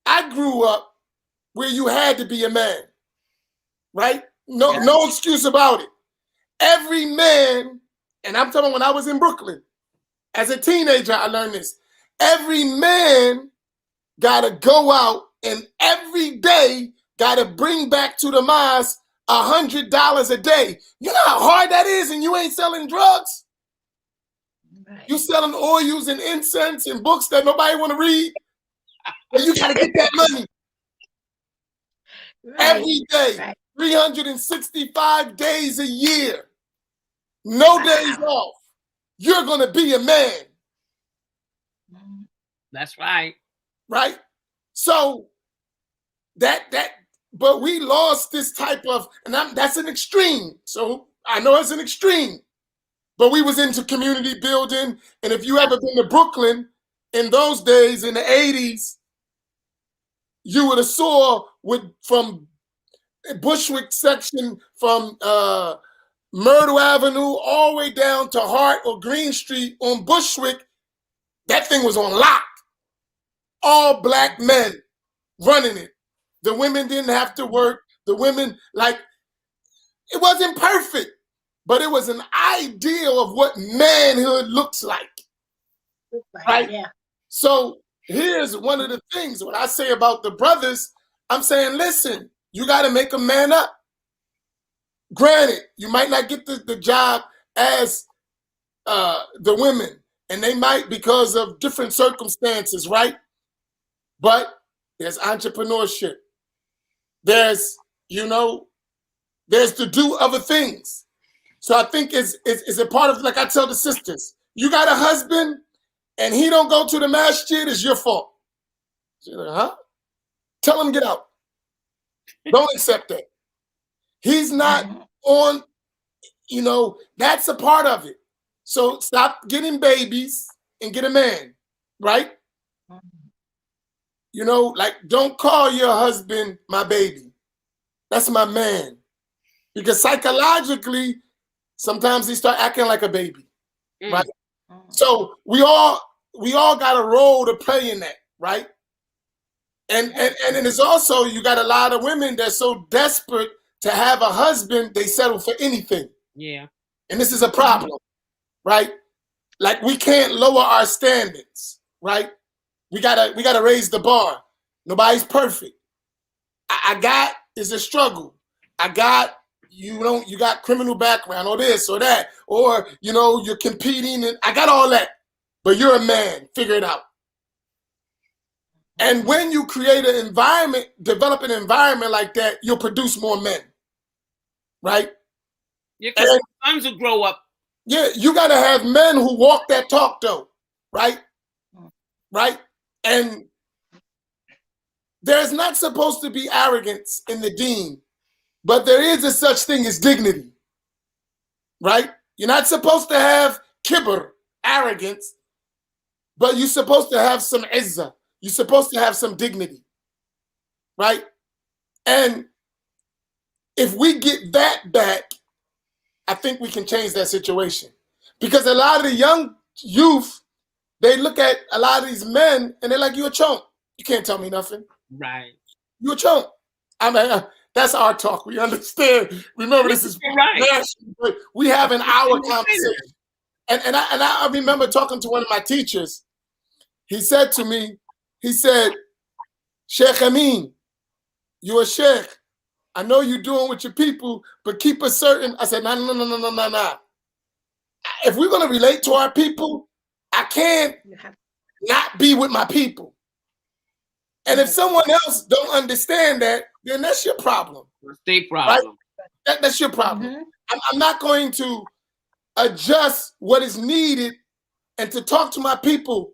I grew up where you had to be a man, right? No excuse about it. Every man, and I'm talking when I was in Brooklyn, as a teenager, I learned this. Every man got to go out and every day got to bring back to the mosque $100 a day. You know how hard that is, and you ain't selling drugs? Right. You selling oils and incense and books that nobody want to read? And you got to get that money Right. every day, Right. 365 days a year, no days off. You're going to be a man. That's right. Right? So but we lost this type of, and that's an extreme. So I know it's an extreme, but we was into community building. And if you ever been to Brooklyn in those days in the 80s, you would have saw from Bushwick section, from Myrtle Avenue all the way down to Hart or Green Street on Bushwick, that thing was on lock. All black men running it. The women didn't have to work. The women, like, it wasn't perfect, but it was an ideal of what manhood looks like. Right? Yeah. So here's one of the things when I say about the brothers, I'm saying, listen, you got to make a man up. Granted, you might not get the job as the women, and they might because of different circumstances, right? But there's entrepreneurship. There's, there's to do other things. So I think it's a part of, like I tell the sisters, you got a husband and he don't go to the masjid, it's your fault. So you're like, huh? Tell him get out. Don't accept that. He's not on, that's a part of it. So stop getting babies and get a man, right? Like, don't call your husband my baby. That's my man. Because psychologically, sometimes he start acting like a baby, right? So we all got a role to play in that, right? And then it's also, you got a lot of women that's so desperate to have a husband, they settle for anything. Yeah. And this is a problem, right? Like, we can't lower our standards, right? We gotta raise the bar. Nobody's perfect. I got is a struggle. I got, you got criminal background or this or that, or you're competing, and I got all that. But you're a man. Figure it out. And when you create an environment, develop an environment like that, you'll produce more men, right? Yeah, because sons will grow up. Yeah, you got to have men who walk that talk, though, right? Right? And there's not supposed to be arrogance in the deen, but there is a such thing as dignity, right? You're not supposed to have kibr, arrogance, but you're supposed to have some izzah. You're supposed to have some dignity, right? And if we get that back, I think we can change that situation. Because a lot of the young youth, they look at a lot of these men and they're like, you a chump. You can't tell me nothing. Right. You a chump. I mean, that's our talk. We understand. Remember, this is right. But we have an hour conversation. And I remember talking to one of my teachers. He said to me, he said, Sheikh Amin, you're a sheikh. I know you're doing with your people, but keep a certain. I said, no. If we're going to relate to our people, I can't not be with my people. And if someone else don't understand that, then that's your problem. State problem. Right? That's your problem. I'm not going to adjust what is needed and to talk to my people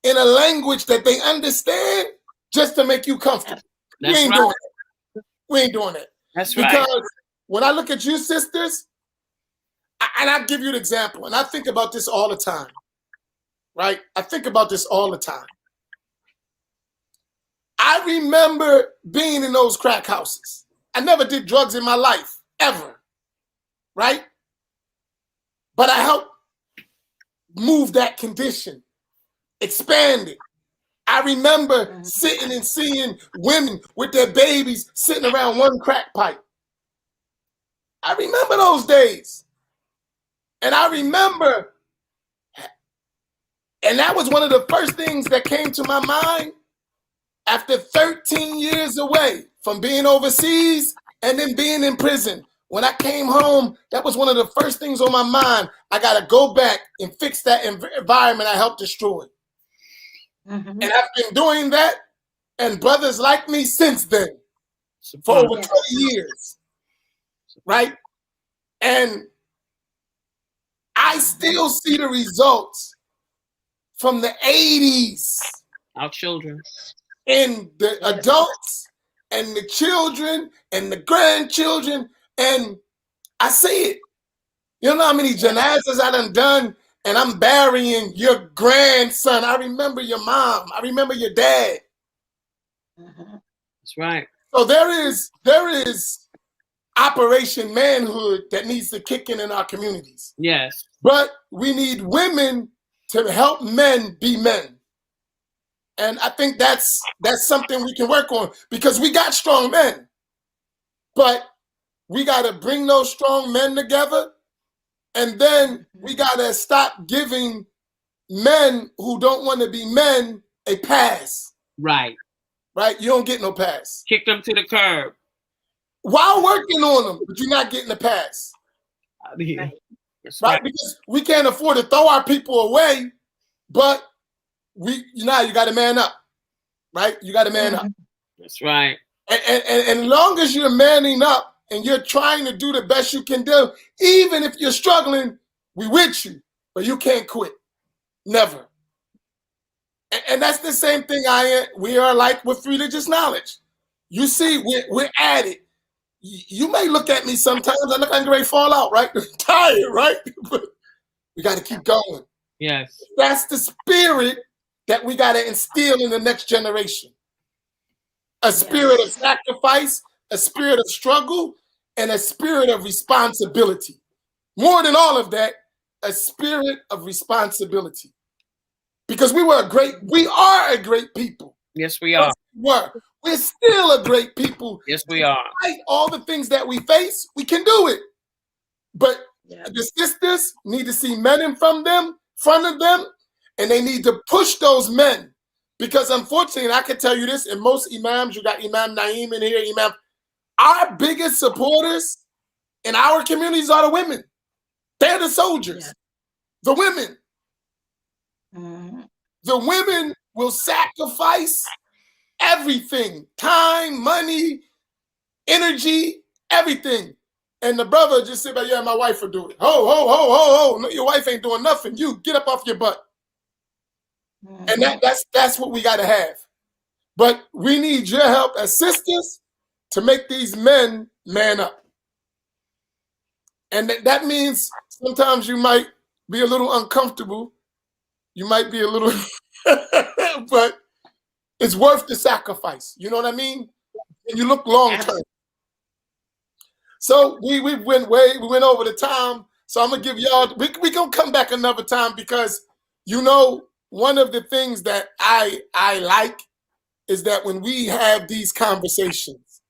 in a language that they understand just to make you comfortable. We ain't doing that. We ain't doing that. That's because right. Because when I look at you sisters, and I give you an example, and I think about this all the time, right? I think about this all the time. I remember being in those crack houses. I never did drugs in my life, ever, right? But I helped move that condition, expand it. I remember sitting and seeing women with their babies sitting around one crack pipe. I remember those days. And I remember, and that was one of the first things that came to my mind after 13 years away from being overseas and then being in prison, when I came home, that was one of the first things on my mind. I got to go back and fix that environment I helped destroy. Mm-hmm. And I've been doing that, and brothers like me since then, for over 20 years, right? And I still see the results from the 80s. Our children. And the adults and the children and the grandchildren, and I see it. You know how many janazas I done, and I'm burying your grandson. I remember your mom. I remember your dad. That's right. So there is Operation Manhood that needs to kick in our communities. Yes. But we need women to help men be men. And I think that's something we can work on, because we got strong men. But we got to bring those strong men together, and then we got to stop giving men who don't want to be men a pass. Right. Right? You don't get no pass. Kick them to the curb. While working on them, but you're not getting a pass. Right. Right? Because we can't afford to throw our people away, but you got to man up. Right? You got to man up. That's right. And as long as you're manning up and you're trying to do the best you can do, even if you're struggling, we with you, but you can't quit. Never. And that's the same thing we are like with religious knowledge. You see, we're at it. You may look at me sometimes, I look like I'm ready to fall out, right? Tired, right? But we got to keep going. Yes. That's the spirit that we got to instill in the next generation. A spirit of sacrifice, a spirit of struggle, and a spirit of responsibility. More than all of that, a spirit of responsibility. Because we are a great people. Yes, we are. We're still a great people. Yes, we are. Despite all the things that we face, we can do it. But the sisters need to see men in front of them, and they need to push those men. Because unfortunately, I can tell you this, in most imams, you got Imam Naeem in here, our biggest supporters in our communities are the women. They're the soldiers. The women. The women will sacrifice everything, time, money, energy, everything. And the brother just said, yeah, my wife will do it. Ho, ho, ho, ho, ho. No, your wife ain't doing nothing. You get up off your butt. And that's what we got to have. But we need your help as sisters to make these men man up. And that means sometimes you might be a little uncomfortable. You might be a little, but it's worth the sacrifice. You know what I mean? And you look long term. So we went over the time. So I'm gonna give y'all. We gonna come back another time, because one of the things that I like is that when we have these conversations,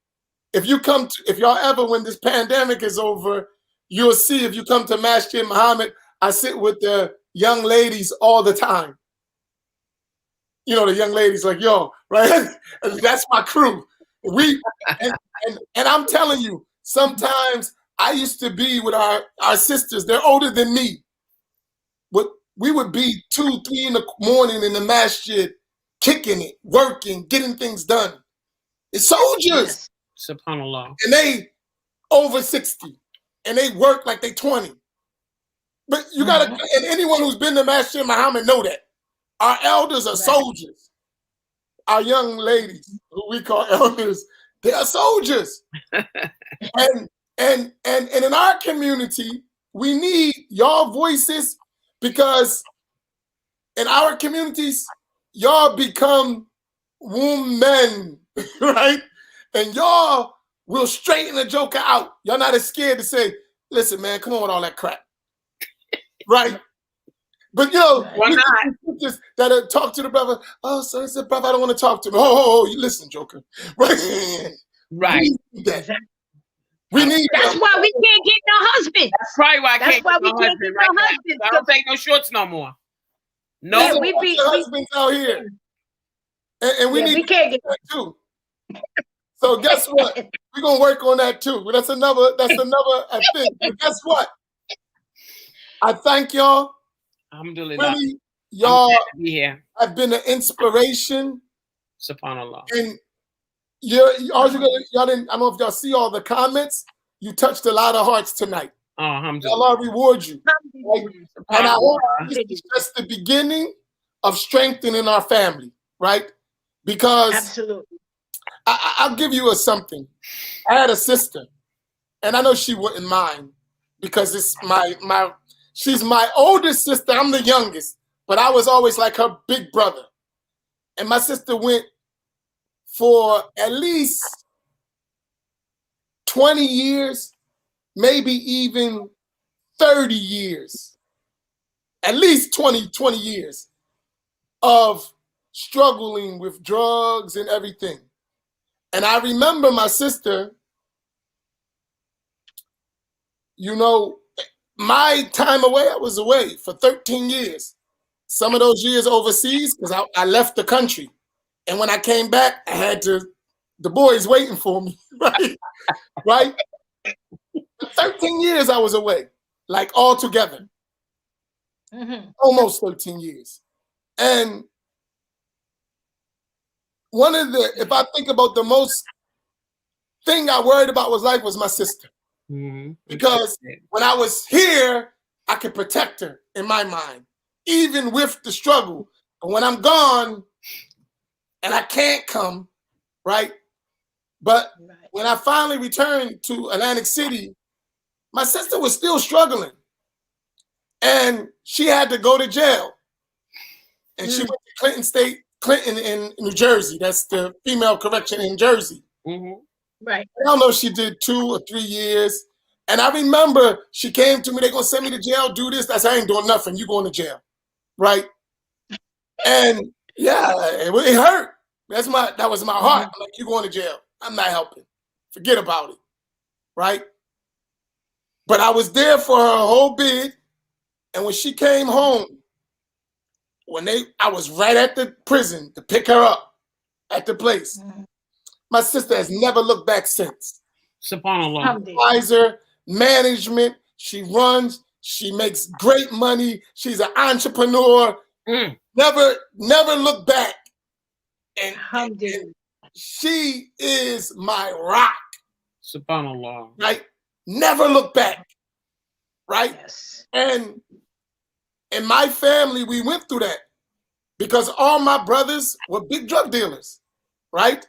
if y'all ever, when this pandemic is over, you'll see, if you come to Masjid Muhammad, I sit with the young ladies all the time. The young ladies like, yo, right? That's my crew. And I'm telling you, sometimes I used to be with our sisters. They're older than me. But we would be 2, 3 in the morning in the masjid, kicking it, working, getting things done. It's soldiers. SubhanAllah. And they over 60. And they work like they 20. But you gotta, and anyone who's been to Masjid Muhammad know that. Our elders are soldiers. Our young ladies, who we call elders, they are soldiers. and in our community, we need y'all voices, because in our communities, y'all become women, right? And y'all will straighten a joker out. Y'all not as scared to say, listen, man, come on with all that crap. Right? But why not? That talk to the brother. Oh, so it's a brother, I don't want to talk to him. Oh, you listen, joker. Right? Right. We need that. We need That's why we can't get no husband. That's probably why I can't get no husband right now. I don't take no shorts no more. No, we husbands out here. And we Yeah, need we to can't do get that too. So guess what? We're gonna work on that too. That's another thing. But guess what? I thank y'all. Alhamdulillah. Really, I'm y'all glad to be here. have been an inspiration. Subhanallah. And y'all didn't. I don't know if y'all see all the comments. You touched a lot of hearts tonight. Oh, alhamdulillah. Allah reward you. Right? And I hope this Subhanallah. is just the beginning of strengthening our family, right? Because Absolutely. I'll give you something. I had a sister, and I know she wouldn't mind because it's she's my oldest sister. I'm the youngest, but I was always like her big brother. And my sister went for at least 20 years, maybe even 30 years, at least 20 years of struggling with drugs and everything. And I remember my sister, you know, my time away, I was away for 13 years. Some of those years overseas because I left the country. And when I came back, I had the boys waiting for me, right? Right? 13 years I was away, like all together. Almost 13 years. And if I think about the most thing I worried about was my sister. Because when I was here, I could protect her in my mind, even with the struggle. But when I'm gone and I can't come, right? But when I finally returned to Atlantic City, my sister was still struggling. And she had to go to jail. And she went to Clinton in New Jersey. That's the female correction in Jersey. Right. I don't know if she did 2 or 3 years. And I remember she came to me, they're going to send me to jail, do this. I ain't doing nothing. You going to jail. Right? And yeah, it hurt. That was my heart. I'm like, you going to jail. I'm not helping. Forget about it. Right? But I was there for her whole bid. And when she came home, I was right at the prison to pick her up at the place. My sister has never looked back since. Subhanallah. Advisor, management, she runs, she makes great money, she's an entrepreneur. Never look back. And she is my rock. Subhanallah. Right? Never look back. Right? Yes. And in my family, we went through that because all my brothers were big drug dealers, right?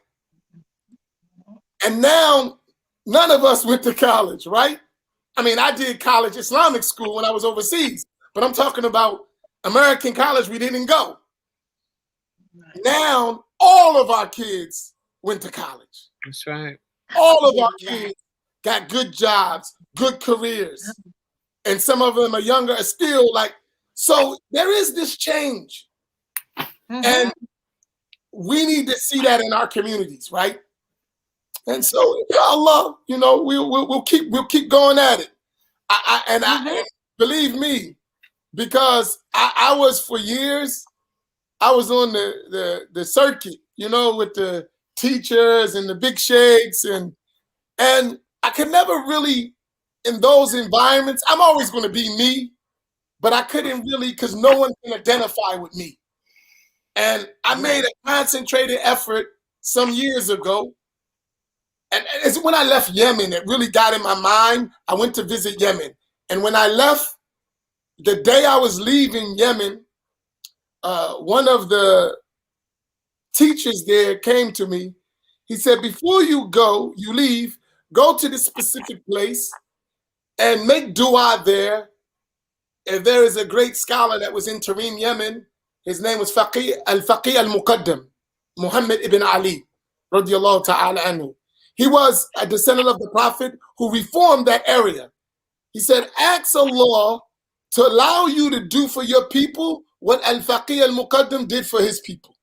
And now none of us went to college, right? I mean, I did college Islamic school when I was overseas, but I'm talking about American college, we didn't go. Now all of our kids went to college. That's right. All of our kids got good jobs, good careers. And some of them are younger, are still like, so there is this change. And we need to see that in our communities, right? And so, Allah, you know, we'll keep going at it. I believe me, because I was for years, I was on the circuit, you know, with the teachers and the big sheikhs, and I could never really, in those environments, I'm always going to be me, but I couldn't really, because no one can identify with me. And I made a concentrated effort some years ago. And it's when I left Yemen, it really got in my mind. I went to visit Yemen. And when I left, the day I was leaving Yemen, one of the teachers there came to me. He said, before you leave, go to this specific place and make dua there. And there is a great scholar that was in Tarim, Yemen. His name was Faqih al-Muqaddam, Muhammad ibn Ali, radiallahu ta'ala anhu. He was a descendant of the Prophet who reformed that area. He said, ask Allah to allow you to do for your people what Al-Faqih al-Muqaddam did for his people.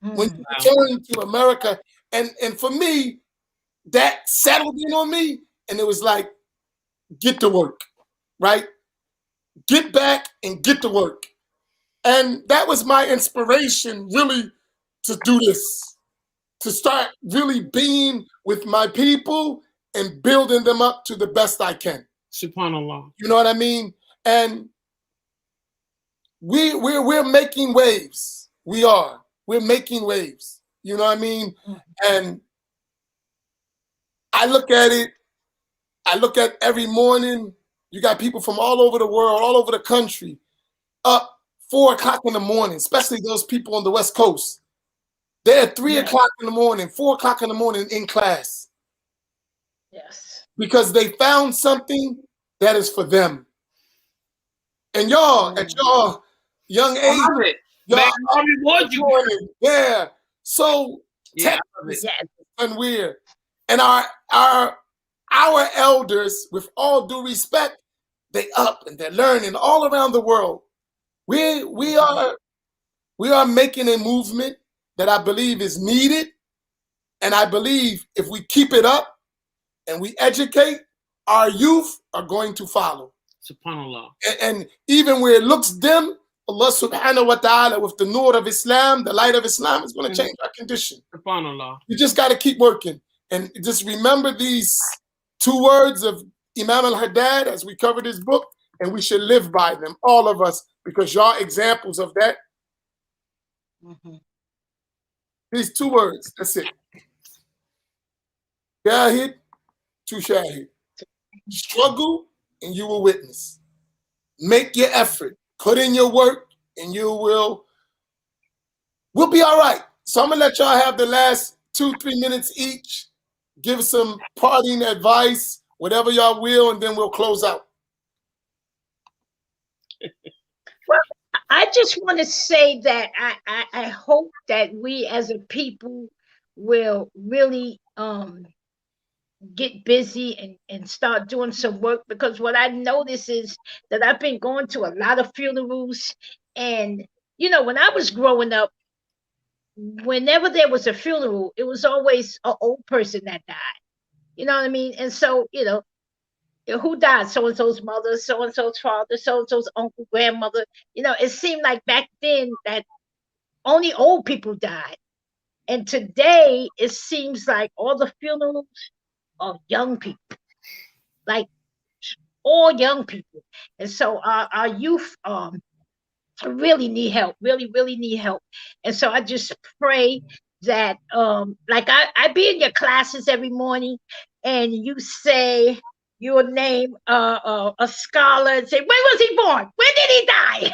When you returned to America, and for me, that settled in on me, and it was like, get to work, right? Get back and get to work. And that was my inspiration, really, to do this, to start really being with my people and building them up to the best I can. Subhanallah. You know what I mean? And we're making waves. We're making waves. You know what I mean? And I look at it. I look at every morning. You got people from all over the world, all over the country, up 4 o'clock in the morning, especially those people on the West Coast. They're at 3 o'clock in the morning, 4 o'clock in the morning in class. Yes. Because they found something that is for them. And y'all, at your young age, I love it. y'all I'll reward you. morning, yeah. So Yeah, Texas and weird. And our elders, with all due respect, they up and they're learning all around the world. We are making a movement that I believe is needed. And I believe if we keep it up and we educate, our youth are going to follow. SubhanAllah. And even where it looks dim, Allah subhanahu wa ta'ala, with the nur of Islam, the light of Islam, is going to change our condition. SubhanAllah. You just got to keep working. And just remember these 2 words of Imam al-Haddad as we covered his book, and we should live by them, all of us, because y'all examples of that. These 2 words, that's it. Shahid to Shahid. Struggle and you will witness. Make your effort. Put in your work and we'll be all right. So I'm going to let y'all have the last 2-3 minutes each. Give some parting advice, whatever y'all will, and then we'll close out. Well, I just want to say that I hope that we as a people will really get busy and start doing some work, because what I notice is that I've been going to a lot of funerals, and when I was growing up, whenever there was a funeral, it was always an old person that died. You know what I mean? And so, who died? So and so's mother, so and so's father, so and so's uncle, grandmother. It seemed like back then that only old people died. And today it seems like all the funerals are young people, like all young people. And so our youth really need help, really need help. And so I just pray that like I be in your classes every morning, and you say your name, a scholar, and say, when was he born? When did he die?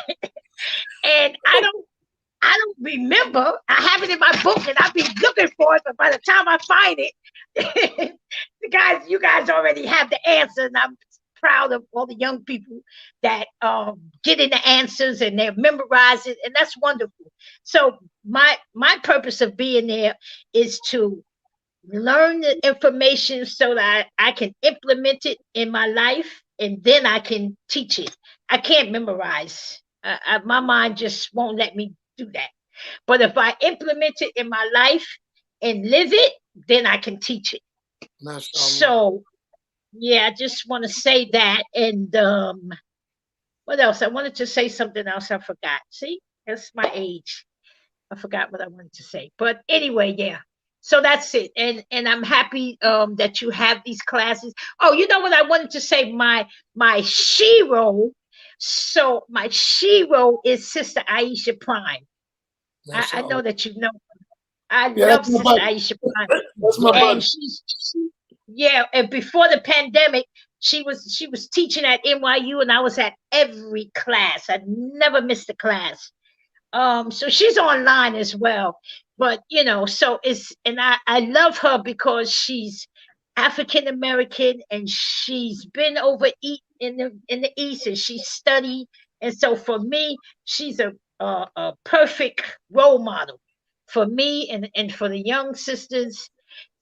And I don't remember. I have it in my book and I'll be looking for it, but by the time I find it, you guys already have the answer, and I'm proud of all the young people that get in the answers and they memorize it, and that's wonderful. So my purpose of being there is to learn the information so that I can implement it in my life, and then I can teach it. I can't memorize. My mind just won't let me do that. But if I implement it in my life and live it, then I can teach it. So yeah, I just want to say that. And what else? I wanted to say something else. I forgot. See, that's my age. I forgot what I wanted to say. But anyway, yeah. So that's it. And I'm happy that you have these classes. Oh, you know what I wanted to say? My shero. So my shero is Sister Aisha Prime. I know that you know. I love Sister Aisha Prime. That's my and and before the pandemic, she was teaching at NYU, and I was at every class. I never missed a class. So she's online as well. But so I love her because she's African American, and she's been over in the East, and she studied. And so for me, she's a perfect role model for me and for the young sisters.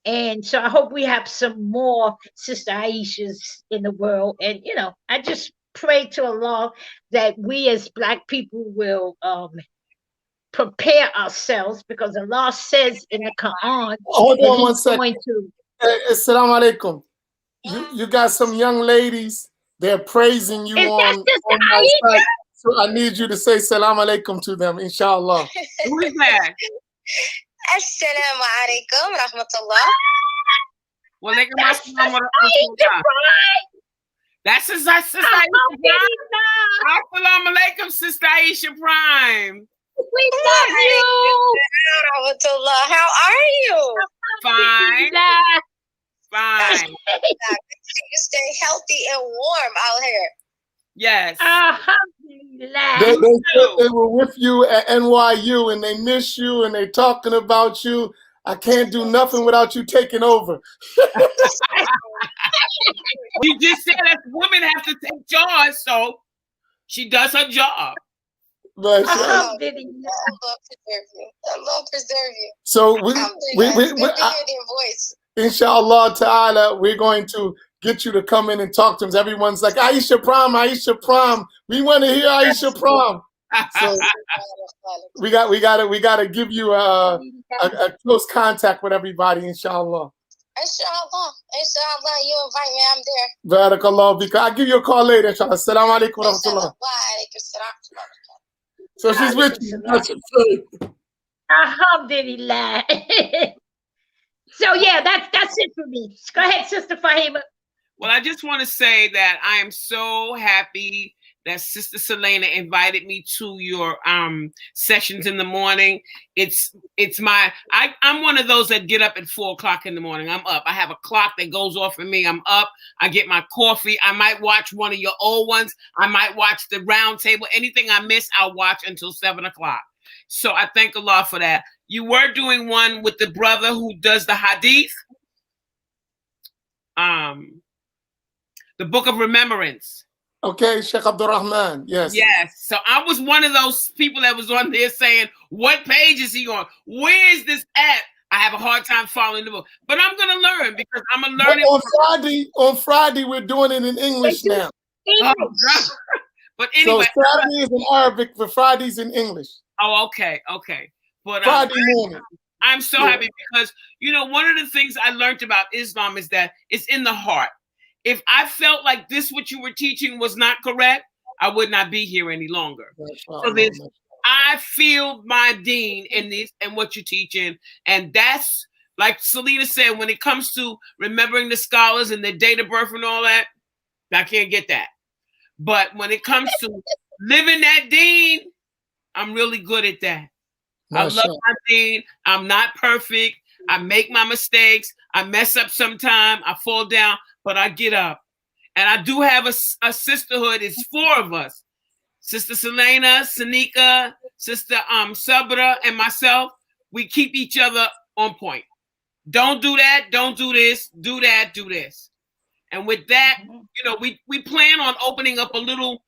And so I hope we have some more Sister Aishas in the world. And I just pray to Allah that we as Black people will prepare ourselves, because Allah says in the Quran, hold on one second. Going to Assalamu alaikum. You got some young ladies, they're praising you on my site. So I need you to say salam alaikum to them, inshallah. Who is that? Assalamu alaikum rahmatullah. Walaikum That's assalam wa Aisha rahmatullah. Prime. That's Sister Aisha Prime. Alhamdulillah. Assalamu alaikum, Sister Aisha Prime. We love you. Rahmatullah. How are you? Fine. Alhamdulillah. Fine. You stay healthy and warm out here. Yes. Alhamdulillah. They said they were with you at NYU and they miss you and they talking about you. I can't do nothing without you taking over. You just said that women have to take charge, so she does her job. Allah preserve you. Allah preserve you. So good to hear their voice. Inshallah ta'ala, we're going to get you to come in and talk to them. Everyone's like, Aisha Prom, Aisha Prom. We want to hear Aisha Prom. So we gotta give you a close contact with everybody, inshallah. Inshallah. Inshallah, you invite me, I'm there. Barakallah, because I'll give you a call later, inshallah. Assalamu alaikum wa rahmatullah. So she's with you. Alhamdulillah. So yeah, that's it for me. Go ahead, Sister Faheemah. Well, I just want to say that I am so happy that Sister Selina invited me to your sessions in the morning. I'm one of those that get up at 4 o'clock in the morning. I'm up. I have a clock that goes off for me. I'm up. I get my coffee. I might watch one of your old ones. I might watch the round table. Anything I miss, I'll watch until 7 o'clock. So I thank Allah for that. You were doing one with the brother who does the hadith. The Book of Remembrance. Okay, Sheikh Abdul Rahman. Yes. Yes. So I was one of those people that was on there saying, what page is he on? Where is this at? I have a hard time following the book. But I'm going to learn because I'm a learning. On Friday, we're doing it in English now. Oh, but anyway. So Saturday is in Arabic, but Friday's in English. Oh, okay. Okay. But Friday morning. I'm so happy because, one of the things I learned about Islam is that it's in the heart. If I felt like what you were teaching was not correct, I would not be here any longer. So I feel my deen in this and what you're teaching. And that's, like Selina said, when it comes to remembering the scholars and their date of birth and all that, I can't get that. But when it comes to living that deen, I'm really good at that. I love my deen. I'm not perfect. I make my mistakes. I mess up sometime. I fall down, but I get up. And I do have a sisterhood. It's 4 of us. Sister Selina, Sanika, Sister Sabra, and myself. We keep each other on point. Don't do that. Don't do this. Do that. Do this. And with that, we plan on opening up a little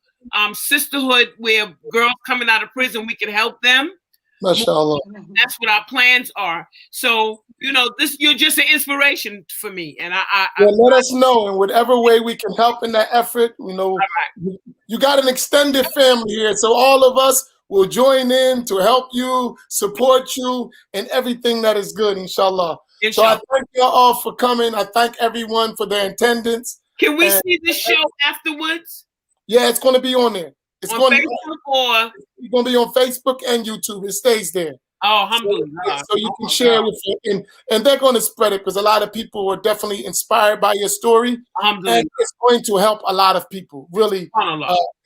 sisterhood where girls coming out of prison, we can help them. Mashallah. That's what our plans are. So, you're just an inspiration for me. And let us know in whatever way we can help in that effort. You got an extended family here. So all of us will join in to help you, support you, and everything that is good, inshallah. So I thank you all for coming. I thank everyone for their attendance. Can we see the show afterwards? Yeah, it's going to be on there. It's going to be on Facebook and YouTube. It stays there. Oh, alhamdulillah. So you can share with it, and they're going to spread it because a lot of people were definitely inspired by your story, and it's going to help a lot of people, really. And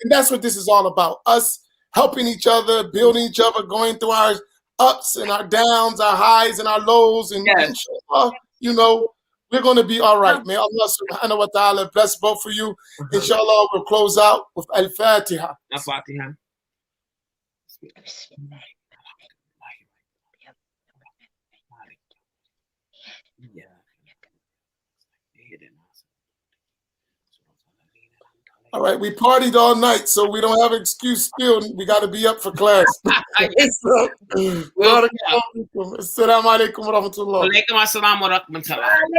that's what this is all about: us helping each other, building each other, going through our ups and our downs, our highs and our lows, and inshallah, we're going to be all right. May Allah subhanahu wa ta'ala bless both of you. Inshallah, we'll close out with Al-Fatiha. Al-Fatiha. All right, we partied all night, so we don't have an excuse still. We got to be up for class. Assalamu alaikum wa rahmatullah. Wa alaikum assalam wa rahmatullah.